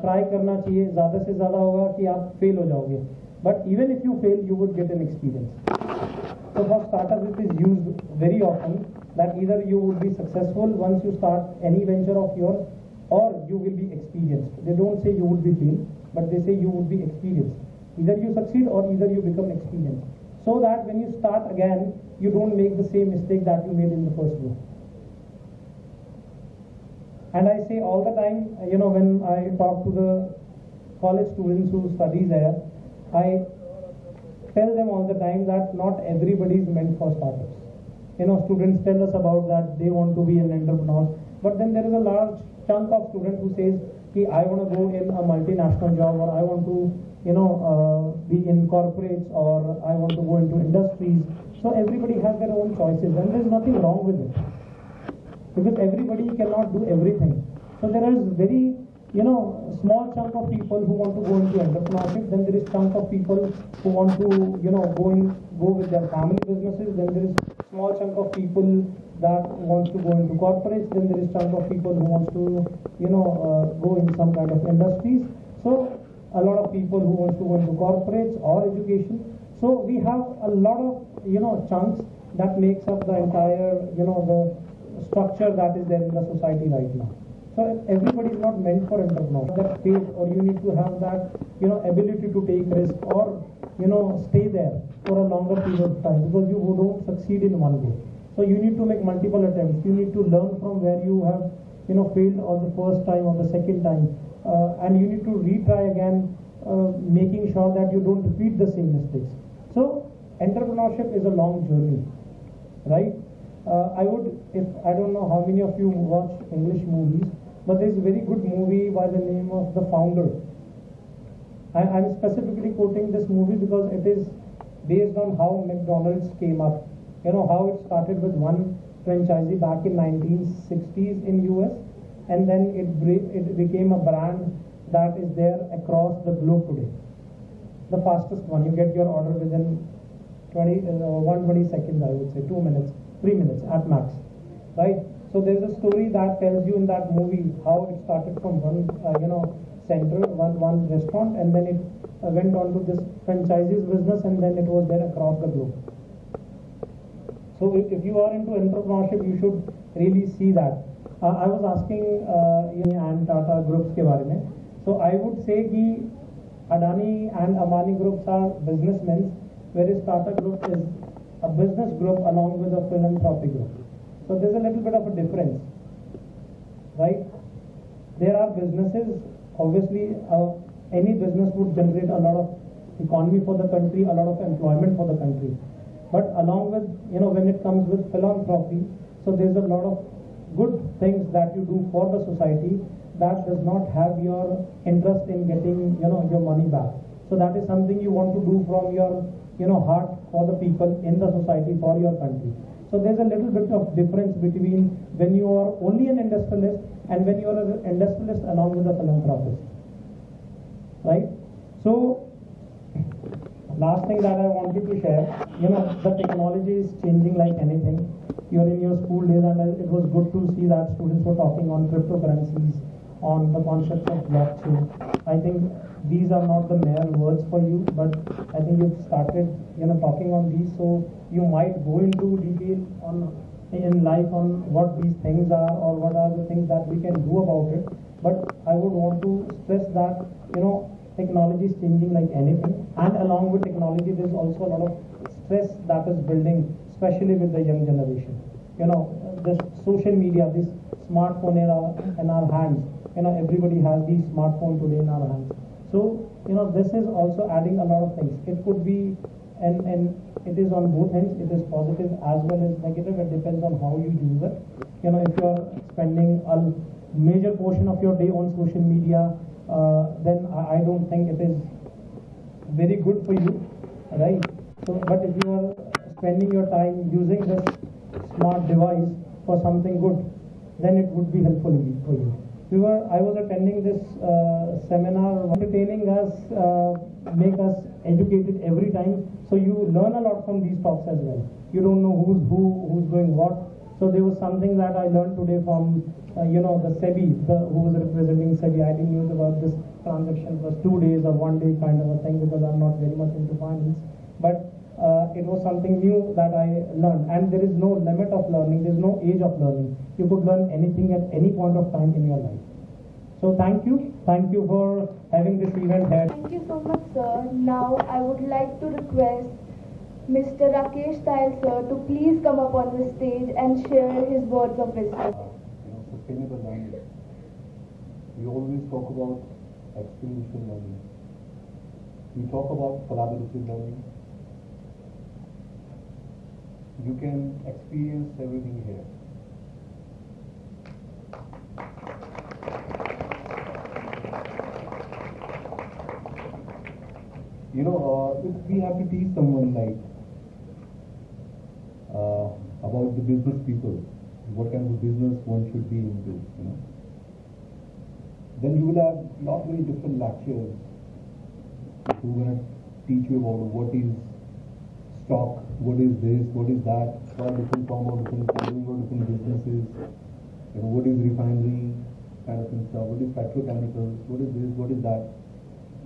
try करना चाहिए, ज़्यादा से ज़्यादा होगा कि आप fail हो जाओगे. But even if you fail, you would get an experience. So for startups, it is used very often that either you would be successful once you start any venture of yours, or you will be experienced. They don't say you would be failed, but they say you would be experienced. Either you succeed or either you become experienced. So that when you start again, you don't make the same mistake that you made in the first go. And I say all the time, when I talk to the college students who study there, I tell them all the time that not everybody is meant for startups. Students tell us about that they want to be an entrepreneur, but then there is a large chunk of students who says, I want to go in a multinational job, or I want to, be in corporates, or I want to go into industries. So everybody has their own choices, and there is nothing wrong with it, because everybody cannot do everything. So there is very small chunk of people who want to go into entrepreneurship. Then there is chunk of people who want to go with their family businesses. Then there is small chunk of people that wants to go into corporates. Then there is chunk of people who wants to go in some kind of industries. So a lot of people who wants to go into corporates or education. So we have a lot of chunks that makes up the entire structure that is there in the society right now. So everybody is not meant for entrepreneurship. That faith, or you need to have that, ability to take risk, or stay there for a longer period of time, because you don't succeed in one go. So you need to make multiple attempts. You need to learn from where you have failed on the first time or the second time, and you need to retry again, making sure that you don't repeat the same mistakes. So entrepreneurship is a long journey, right? I don't know how many of you watch English movies, but there's a very good movie by the name of The Founder. I'm specifically quoting this movie because it is based on how McDonald's came up. How it started with one franchisee back in 1960s in US, and then it became a brand that is there across the globe today. The fastest one, you get your order within 120 seconds, I would say, 2 minutes, 3 minutes at max, right? So there's a story that tells you in that movie how it started from one, center, one restaurant, and then it went on to this franchisees business, and then it was there across the globe. So if you are into entrepreneurship, you should really see that. I was asking and Tata groups ke baare mein. So I would say कि Adani and Ambani groups are businessmen, whereas Tata group is a business group along with a philanthropy group. So there's a little bit of a difference, right? There are businesses, obviously any business would generate a lot of economy for the country, a lot of employment for the country. But along with, when it comes with philanthropy, so there's a lot of good things that you do for the society that does not have your interest in getting, your money back. So that is something you want to do from your, heart for the people in the society, for your country. So there's a little bit of difference between when you are only an industrialist and when you are an industrialist along with a philanthropist, right? So last thing that I wanted to share, the technology is changing like anything. You're in your school days, and it was good to see that students were talking on cryptocurrencies, on the concept of blockchain. I think these are not the mere words for you, but I think you've started, talking on these, so you might go into detail in life on what these things are or what are the things that we can do about it. But I would want to stress that, technology is changing like anything, and along with technology, there's also a lot of stress that is building, especially with the young generation. The social media, this smartphone era in our hands. Everybody has these smartphones today in our hands. So, this is also adding a lot of things. It could be, and it is on both ends. It is positive as well as negative. It depends on how you use it. If you are spending a major portion of your day on social media, then I don't think it is very good for you, right? So, but if you are spending your time using this smart device for something good, then it would be helpful for you. I was attending this seminar, entertaining us, make us educated every time. So you learn a lot from these talks as well. You don't know who's doing what. So there was something that I learned today from, the SEBI, who was representing SEBI. I didn't know about this transaction was 2 days or 1 day kind of a thing, because I'm not very much into finance. But it was something new that I learned. And there is no limit of learning. There's no age of learning. You could learn anything at any point of time in your life. So thank you. Thank you for having this event here. Thank you so much, sir. Now I would like to request Mr. Rakesh Tayal, sir, to please come up on the stage and share his words of wisdom. Sustainable learning. We always talk about experiential learning. We talk about collaborative learning. You can experience everything here. If we have to teach someone about the business people, what kind of business one should be into, then you will have not many different lectures who are going to teach you about what is stock, what is this, what is that, what are different form of different businesses, what is refinery kind of stuff, what is petrochemicals, what is this, what is that.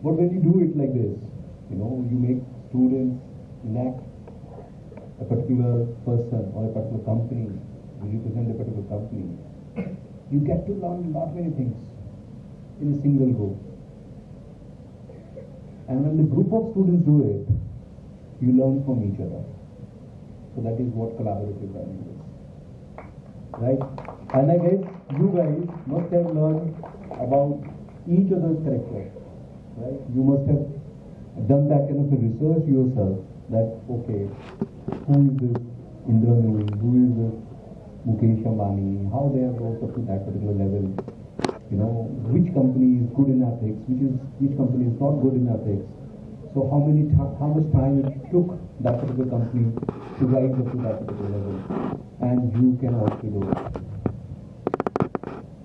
But when you do it like this, you make students enact a particular person or a particular company, you represent a particular company, you get to learn lot many things in a single go. And when the group of students do it, you learn from each other. So that is what collaborative learning is. Right? And I guess you guys must have learned about each other's character. Right? You must have done that kind of a research yourself that, okay, who is this Indra Nooyi, who is this Mukesh Ambani, how they have rose up to that particular level. You know, which company is good in ethics, which company is not good in ethics. So how much time it took that particular company to rise up to that particular level, and you can also do it,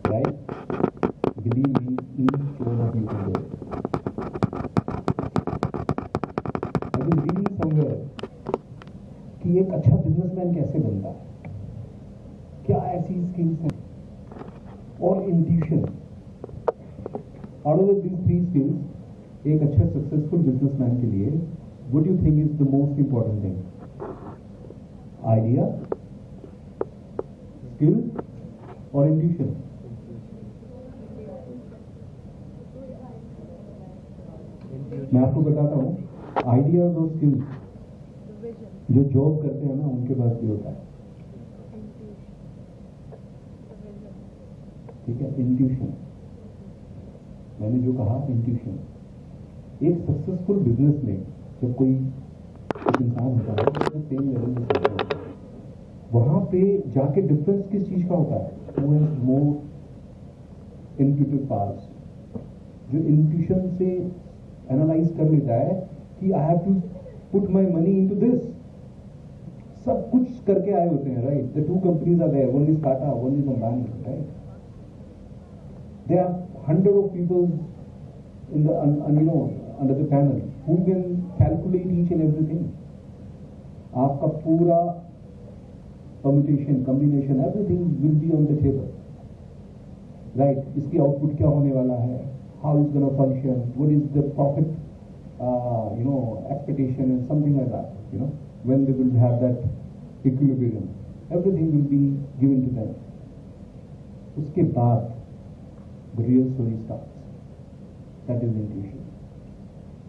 right? Believe me, each one of you can do it. I was reading somewhere कि एक अच्छा businessman कैसे बनता है, क्या ऐसी skills हैं, और intuition. Out of these three skills, एक अच्छा सक्सेसफुल बिजनेसमैन के लिए what do you think is the most important thing? Idea, skill, or intuition? मैं आपको बताता हूँ, आइडियाज और स्किल्स जो जॉब करते हैं ना, उनके पास भी होता है. ठीक है, इंट्यूशन. मैंने जो कहा इंट्यूशन, एक सक्सेसफुल बिजनेस में जब कोई इंसान होता है तो सेम लेवल में चलता होता है, वहां पे जाके डिफरेंस किस चीज का होता है? Who has more intuitive powers, जो इंट्यूशन से एनालाइज कर लेता है कि I have to put my money into this. सब कुछ करके आए होते हैं, right? The two companies are there, one is Tata, one is Ambani, right? There are hundreds of people in the under the panel who can calculate each and everything. आपका पूरा permutation, combination, everything will be on the table, right? इसकी output क्या होने वाला है? How it's going to function? What is the profit, expectation and something like that. When they will have that equilibrium, everything will be given to them. उसके बाद the real story starts. That is intuition,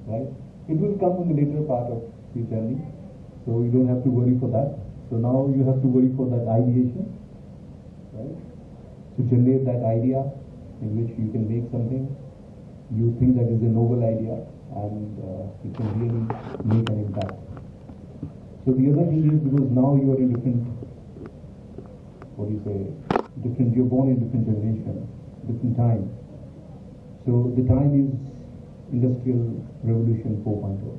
right? It will come in the later part of your journey, so you don't have to worry for that. So now you have to worry for that ideation, right? To generate that idea in which you can make something you think that is a novel idea, and it can really make an impact. So the other thing is, because now you are in different, you're born in different generation, different time. So the time is Industrial Revolution 4.0,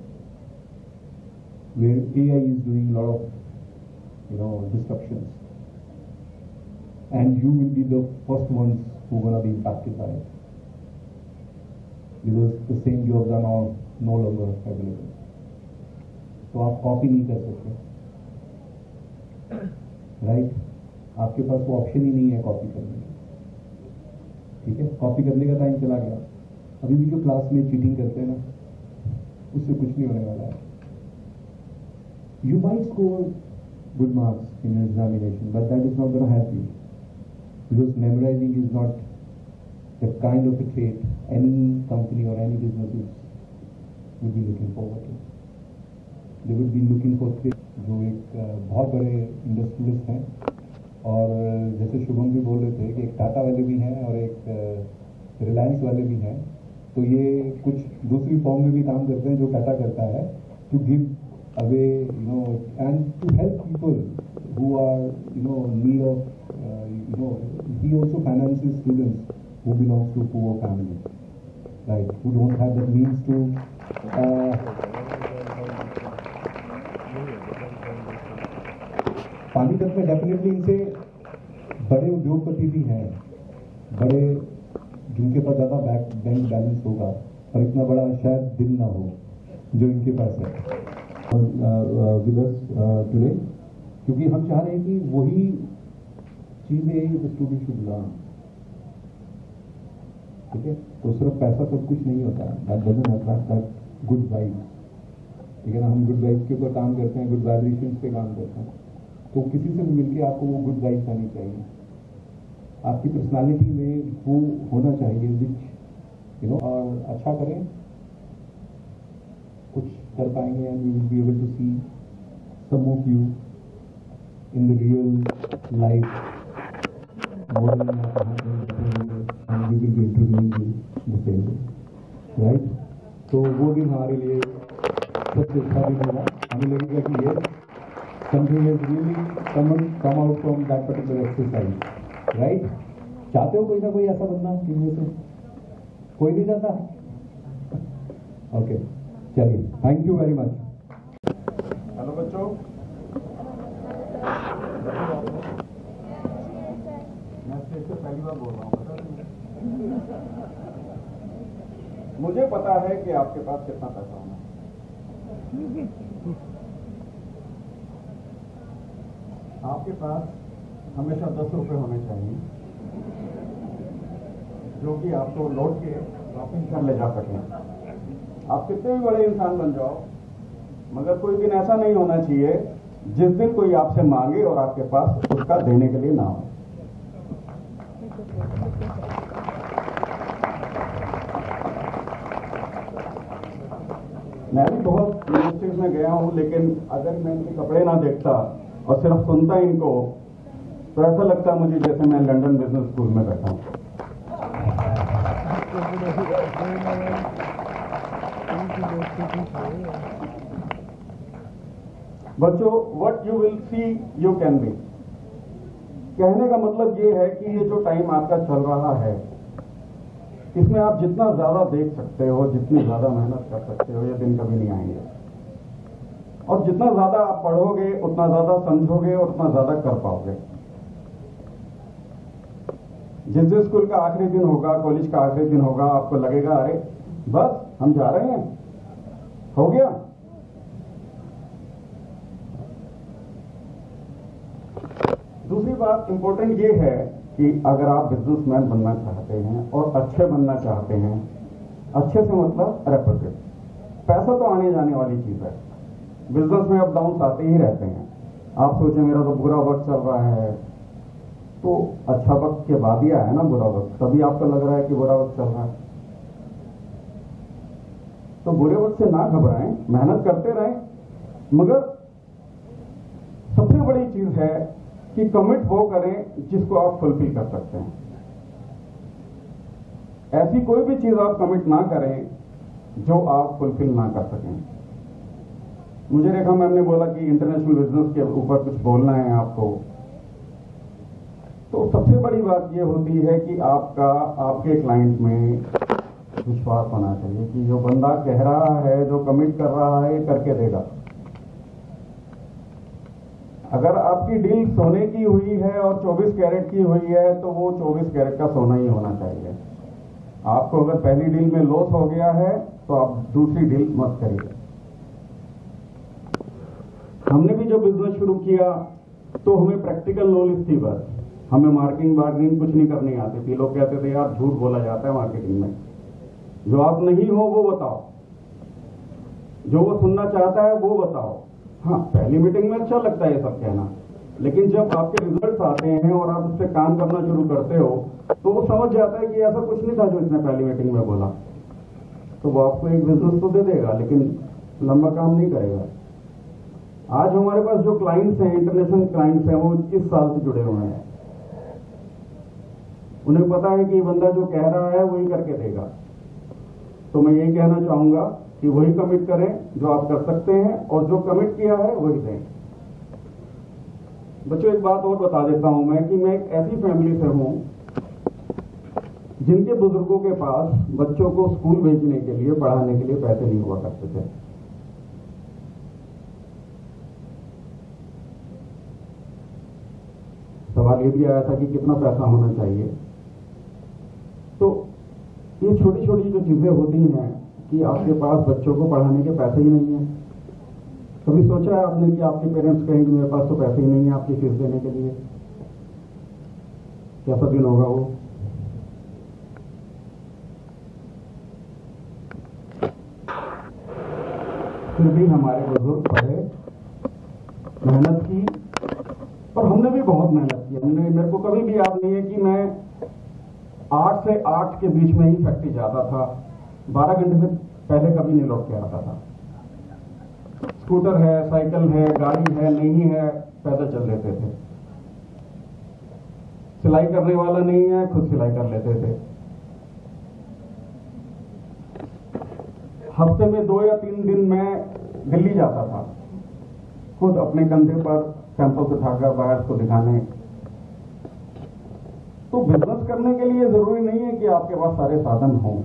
where AI is doing a lot of disruptions, and you will be the first ones who are going to be impacted by it, because the same jobs are now no longer available. तो आप copy नहीं कर सकते, right? आपके पास वो option ही नहीं है copy करने का. ठीक है, कॉपी करने का टाइम चला गया. अभी भी जो क्लास में चीटिंग करते हैं ना, उससे कुछ नहीं होने वाला है. You might score good marks in your examination, but that is not going to help you, because memorizing is not the kind of a trait any company or any businesses will be looking forward to. They will be looking for traits जो एक बहुत बड़े industrialist हैं, और जैसे शुभम भी बोल रहे थे कि एक टाटा वाले भी हैं और एक रिलायंस वाले भी हैं, तो ये कुछ दूसरी फॉर्म में भी काम करते हैं जो टाटा करता है, to give away, and to help people who are, need of, he also finances students who belong to poor families, right, who don't have the means to, Panipat में डेफिनेटली इनसे बड़े उद्योगपति भी हैं, बड़े जिनके पास ज़्यादा बैंक बैलेंस होगा, और इतना बड़ा शायद दिल ना हो जो इनके पास है. With us today, क्योंकि हम चाह रहे हैं कि वही चीजें the student should learn. ठीक है, तो सिर्फ पैसा सब कुछ नहीं होता, that doesn't attract that good vibes. ठीक है ना, हम good vibes के ऊपर काम करते हैं, good vibrations पे काम करते हैं, तो किसी से भी मिलके आपको वो गुड वाइब्स आनी चाहिए, आपकी पर्सनालिटी में वो होना चाहिए विच और अच्छा करें, कुछ कर पाएंगे and you will be able to see some of you in the real life model and we will be interviewing you the same, right. तो वो दिन हमारे लिए सबसे अच्छा दिन होगा, हमें लगेगा कि ये something has really come out from that particular exercise, right? चाहते हो कोई ना कोई ऐसा बनना इनमें से? कोई नहीं चाहता? ओके, चलिए, thank you very much. Hello बच्चों, मैं स्टेज से पहली बार बोल रहा हूँ। मुझे पता है कि आपके पास कितना पैसा होना है। आपके पास हमेशा 10 रुपए होने चाहिए जो कि आपको लौट के शॉपिंग कर ले जा सकें। आप कितने भी बड़े इंसान बन जाओ, मगर कोई दिन ऐसा नहीं होना चाहिए जिस दिन कोई आपसे मांगे और आपके पास उसका देने के लिए ना हो। मैं भी बहुत यूनिवर्सिटीज में गया हूं, लेकिन अगर मैं इनके कपड़े ना देखता और सिर्फ सुनता इनको तो ऐसा लगता मुझे जैसे मैं लंदन बिजनेस स्कूल में बैठा हूं। बच्चों, what you will see you can be. कहने का मतलब ये है कि ये जो टाइम आपका चल रहा है, इसमें आप जितना ज्यादा देख सकते हो, जितनी ज्यादा मेहनत कर सकते हो, ये दिन कभी नहीं आएंगे। और जितना ज्यादा आप पढ़ोगे, उतना ज्यादा समझोगे और उतना ज्यादा कर पाओगे। जिस दिन स्कूल का आखिरी दिन होगा, कॉलेज का आखिरी दिन होगा, आपको लगेगा अरे बस हम जा रहे हैं, हो गया। दूसरी बात इंपॉर्टेंट ये है कि अगर आप बिजनेसमैन बनना चाहते हैं और अच्छे बनना चाहते हैं, अच्छे से मतलब रेपुटेड, पैसा तो आने जाने वाली चीज है, बिजनेस में अप डाउन आते ही रहते हैं। आप सोचें मेरा तो बुरा वक्त चल रहा है, तो अच्छा वक्त के बाद ही आया ना बुरा वक्त, तभी आपको लग रहा है कि बुरा वक्त चल रहा है। तो बुरे वक्त से ना घबराएं, मेहनत करते रहें, मगर सबसे बड़ी चीज है कि कमिट वो करें जिसको आप फुलफिल कर सकते हैं। ऐसी कोई भी चीज आप कमिट ना करें जो आप फुलफिल ना कर सकें। मुझे रेखा मैम ने बोला कि इंटरनेशनल बिजनेस के ऊपर कुछ बोलना है आपको, तो सबसे बड़ी बात यह होती है कि आपके क्लाइंट में विश्वास होना चाहिए कि जो बंदा कह रहा है, जो कमिट कर रहा है, करके देगा। अगर आपकी डील सोने की हुई है और 24 कैरेट की हुई है, तो वो 24 कैरेट का सोना ही होना चाहिए। आपको अगर पहली डील में लॉस हो गया है तो आप दूसरी डील मत करिए। हमने भी जब बिजनेस शुरू किया तो हमें प्रैक्टिकल नॉलेज थी, बस हमें मार्केटिंग बार्गेनिंग कुछ नहीं करनी आती थी। लोग कहते थे यार झूठ बोला जाता है मार्केटिंग में, जो आप नहीं हो वो बताओ, जो वो सुनना चाहता है वो बताओ। हाँ, पहली मीटिंग में अच्छा लगता है ये सब कहना, लेकिन जब आपके रिजल्ट्स आते हैं और आप उससे काम करना शुरू करते हो तो वो समझ जाता है कि ऐसा कुछ नहीं था जो इसने पहली मीटिंग में बोला। तो वो आपको एक बिजनेस तो दे देगा, लेकिन लंबा काम नहीं करेगा। आज हमारे पास जो क्लाइंट्स हैं, इंटरनेशनल क्लाइंट्स हैं, वो 21 साल से जुड़े हुए हैं। उन्हें पता है कि बंदा जो कह रहा है वही करके देगा। तो मैं यही कहना चाहूंगा कि वही कमिट करें जो आप कर सकते हैं, और जो कमिट किया है वही दें। बच्चों, एक बात और बता देता हूं मैं कि मैं एक ऐसी फैमिली से हूं जिनके बुजुर्गों के पास बच्चों को स्कूल भेजने के लिए, पढ़ाने के लिए पैसे नहीं हुआ करते थे। सवाल ये भी आया था कि कितना पैसा होना चाहिए। तो ये छोटी छोटी जो चीजें होती हैं कि आपके पास बच्चों को पढ़ाने के पैसे ही नहीं है। कभी सोचा है आपने कि आपके पेरेंट्स कहेंगे मेरे पास तो पैसे ही नहीं है आपकी फीस देने के लिए? कैसा दिन होगा वो? फिर भी हमारे बुजुर्ग पढ़े, मेहनत की बहुत मेहनत की हमने। मेरे को कभी भी याद नहीं है कि मैं 8 से 8 के बीच में ही फैक्ट्री जाता था, 12 घंटे से पहले कभी नहीं लौट के आता था। स्कूटर है, साइकिल है, गाड़ी है, नहीं है, पैदल चल लेते थे। सिलाई करने वाला नहीं है, खुद सिलाई कर लेते थे। हफ्ते में 2 या 3 दिन मैं दिल्ली जाता था, खुद अपने कंधे पर सैंपल उठाकर बायर्स को दिखाने। तो बिजनेस करने के लिए जरूरी नहीं है कि आपके पास सारे साधन हों।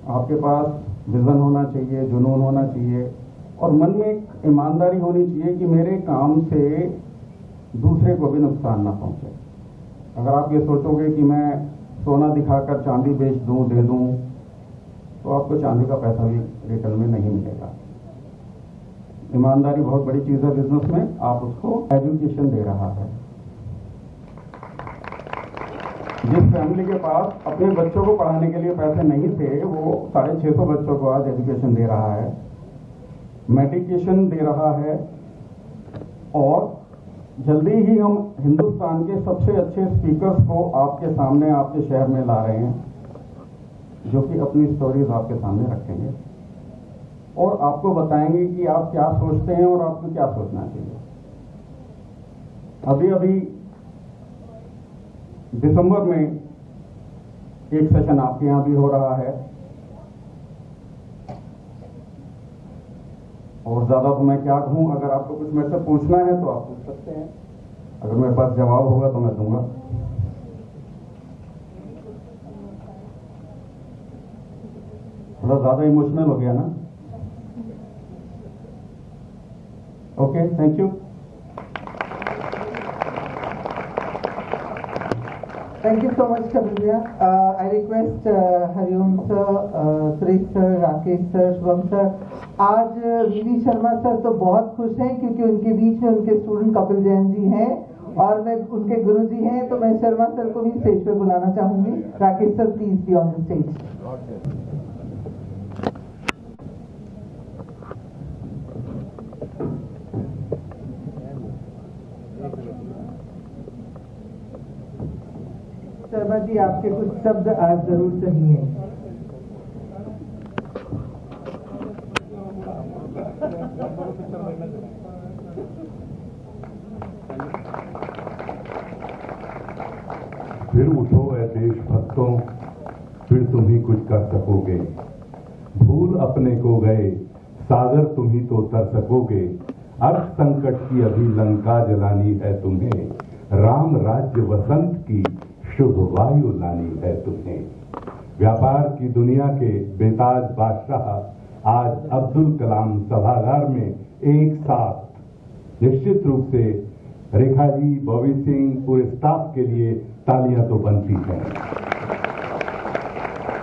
आपके पास विजन होना चाहिए, जुनून होना चाहिए और मन में एक ईमानदारी होनी चाहिए कि मेरे काम से दूसरे को भी नुकसान ना पहुंचे। अगर आप ये सोचोगे कि मैं सोना दिखाकर चांदी बेच दूं, दे दूं, तो आपको चांदी का पैसा भी रिटर्न में नहीं मिलेगा। ईमानदारी बहुत बड़ी चीज है बिजनेस में। आप उसको एजुकेशन दे रहा है। जिस फैमिली के पास अपने बच्चों को पढ़ाने के लिए पैसे नहीं थे, वो 650 बच्चों को आज एजुकेशन दे रहा है, मेडिकेशन दे रहा है। और जल्दी ही हम हिंदुस्तान के सबसे अच्छे स्पीकर्स को आपके सामने, आपके शहर में ला रहे हैं, जो कि अपनी स्टोरीज आपके सामने रखेंगे और आपको बताएंगे कि आप क्या सोचते हैं और आपको क्या सोचना चाहिए। अभी अभी दिसंबर में एक सेशन आपके यहां भी हो रहा है और ज्यादा तो मैं क्या कहूं। अगर आपको कुछ मेरे से पूछना है तो आप पूछ सकते हैं, अगर मेरे पास जवाब होगा तो मैं दूंगा। थोड़ा ज्यादा इमोशनल हो गया ना? Okay, thank you. Thank you so much, Kabir bhaiya. I request Hariom sir, Suresh sir, Rakesh sir, Shubham sir. आज वीवी शर्मा सर तो बहुत खुश हैं क्योंकि उनके बीच में उनके स्टूडेंट कपिल जैन जी हैं और मैं उनके गुरु जी हैं, तो मैं शर्मा सर को भी स्टेज पर बुलाना चाहूंगी। Rakesh sir please be on the stage. Sharma ji, आपके कुछ शब्द आज जरूर चाहिए। फिर उठो ऐ देशभक्तों, फिर तुम ही कुछ कर सकोगे। भूल अपने को गए सागर तुम ही तो तर सकोगे। अर्थ संकट की अभी लंका जलानी है तुम्हें, राम राज्य वसंत की शुभ वायु लानी है तुम्हें। व्यापार की दुनिया के बेताज बादशाह आज अब्दुल कलाम सभागार में एक साथ, निश्चित रूप से रेखा जी, बॉबी सिंह, पूरे स्टाफ के लिए तालियां तो बनती हैं।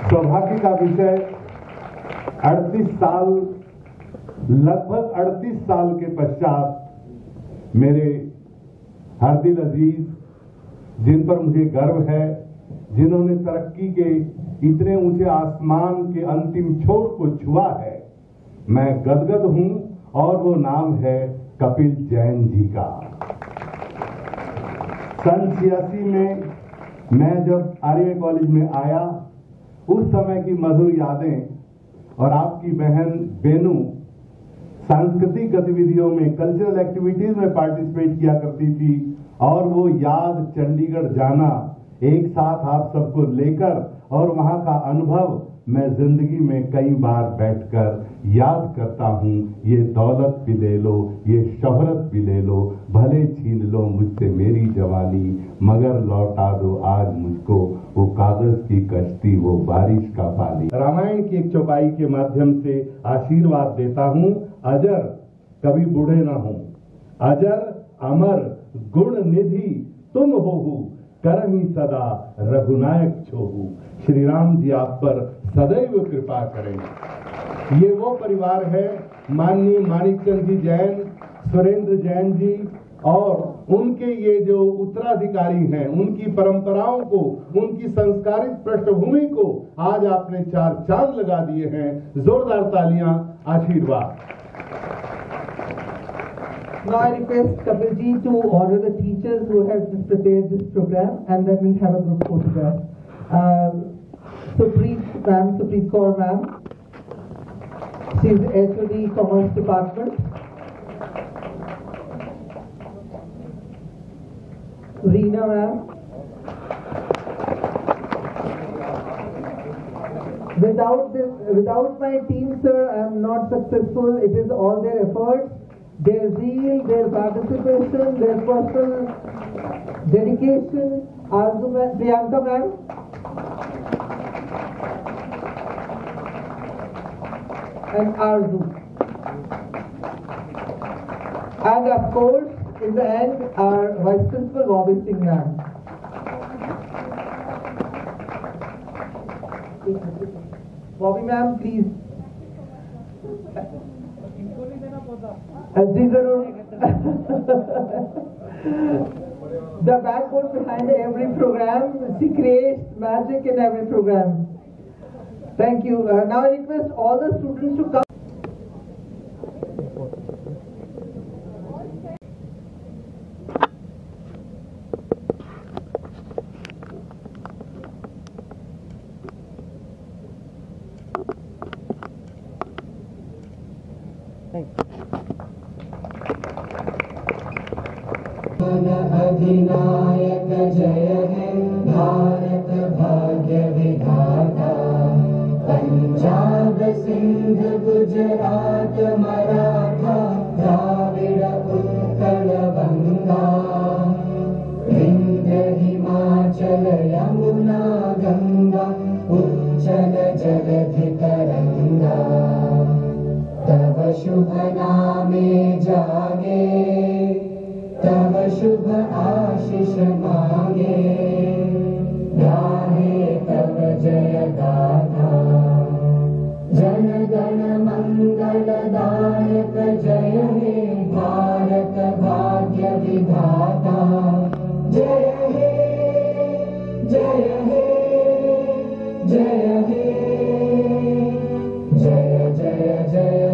सौभाग्य का विषय 38 साल, लगभग 38 साल के पश्चात मेरे हरदिल अजीज, जिन पर मुझे गर्व है, जिन्होंने तरक्की के इतने ऊंचे आसमान के अंतिम छोर को छुआ है, मैं गदगद हूं और वो नाम है कपिल जैन जी का। सन 86 में मैं जब आर्य कॉलेज में आया, उस समय की मधुर यादें और आपकी बहन बेनू सांस्कृतिक गतिविधियों में, कल्चरल एक्टिविटीज में पार्टिसिपेट किया करती थी और वो याद चंडीगढ़ जाना, एक साथ आप सबको लेकर, और वहां का अनुभव मैं जिंदगी में कई बार बैठकर याद करता हूं। ये दौलत भी ले लो, ये शोहरत भी ले लो, भले छीन लो मुझसे मेरी जवानी, मगर लौटा दो आज मुझको वो कागज की कश्ती, वो बारिश का पानी। रामायण की एक चौपाई के माध्यम से आशीर्वाद देता हूं, अजर कभी बूढ़े ना हो, अजर अमर गुण निधि तुम होहु, करहि सदा रघुनायक छोहु। श्री राम जी आप पर सदैव कृपा करें। ये वो परिवार है, माननीय माणिकचंद जी जैन, सुरेंद्र जैन जी और उनके ये जो उत्तराधिकारी हैं, उनकी परंपराओं को, उनकी संस्कारित पृष्ठभूमि को आज आपने 4 चांद लगा दिए हैं। जोरदार तालियां, आशीर्वाद। Now I request Kapil ji to order the teachers who have prepared this program, and then we'll have a group photograph. Supreet ma'am, Supreet Kaur ma'am. She is HOD Commerce Department. Reena ma'am. Without my team, sir, I am not successful. It is all their efforts, their zeal, their participation, their personal dedication. Arzu ma'am, Priyanka ma'am. And Arzu. And of course, in the end, our Vice Principal Bobby Singh ma'am. Bobby ma'am, please. The backbone behind every program, she creates magic in every program. Thank you. Now I request all the students to come. अधिनायक जय है भारत भाग्य विधाता पंजाब सिंध गुजरात मराठा द्राविड़ उत्कल बंगा विंध्य हिमाचल यमुना गंगा उज्जल जलधि तरंगा तव शुभ नामे जागे तब शुभ आशीष मांगे गाहे तब जय गाथा जन गण मंगलदायक जय हे भारत भाग्य विधाता जय हे जय हे जय हे जय जय जय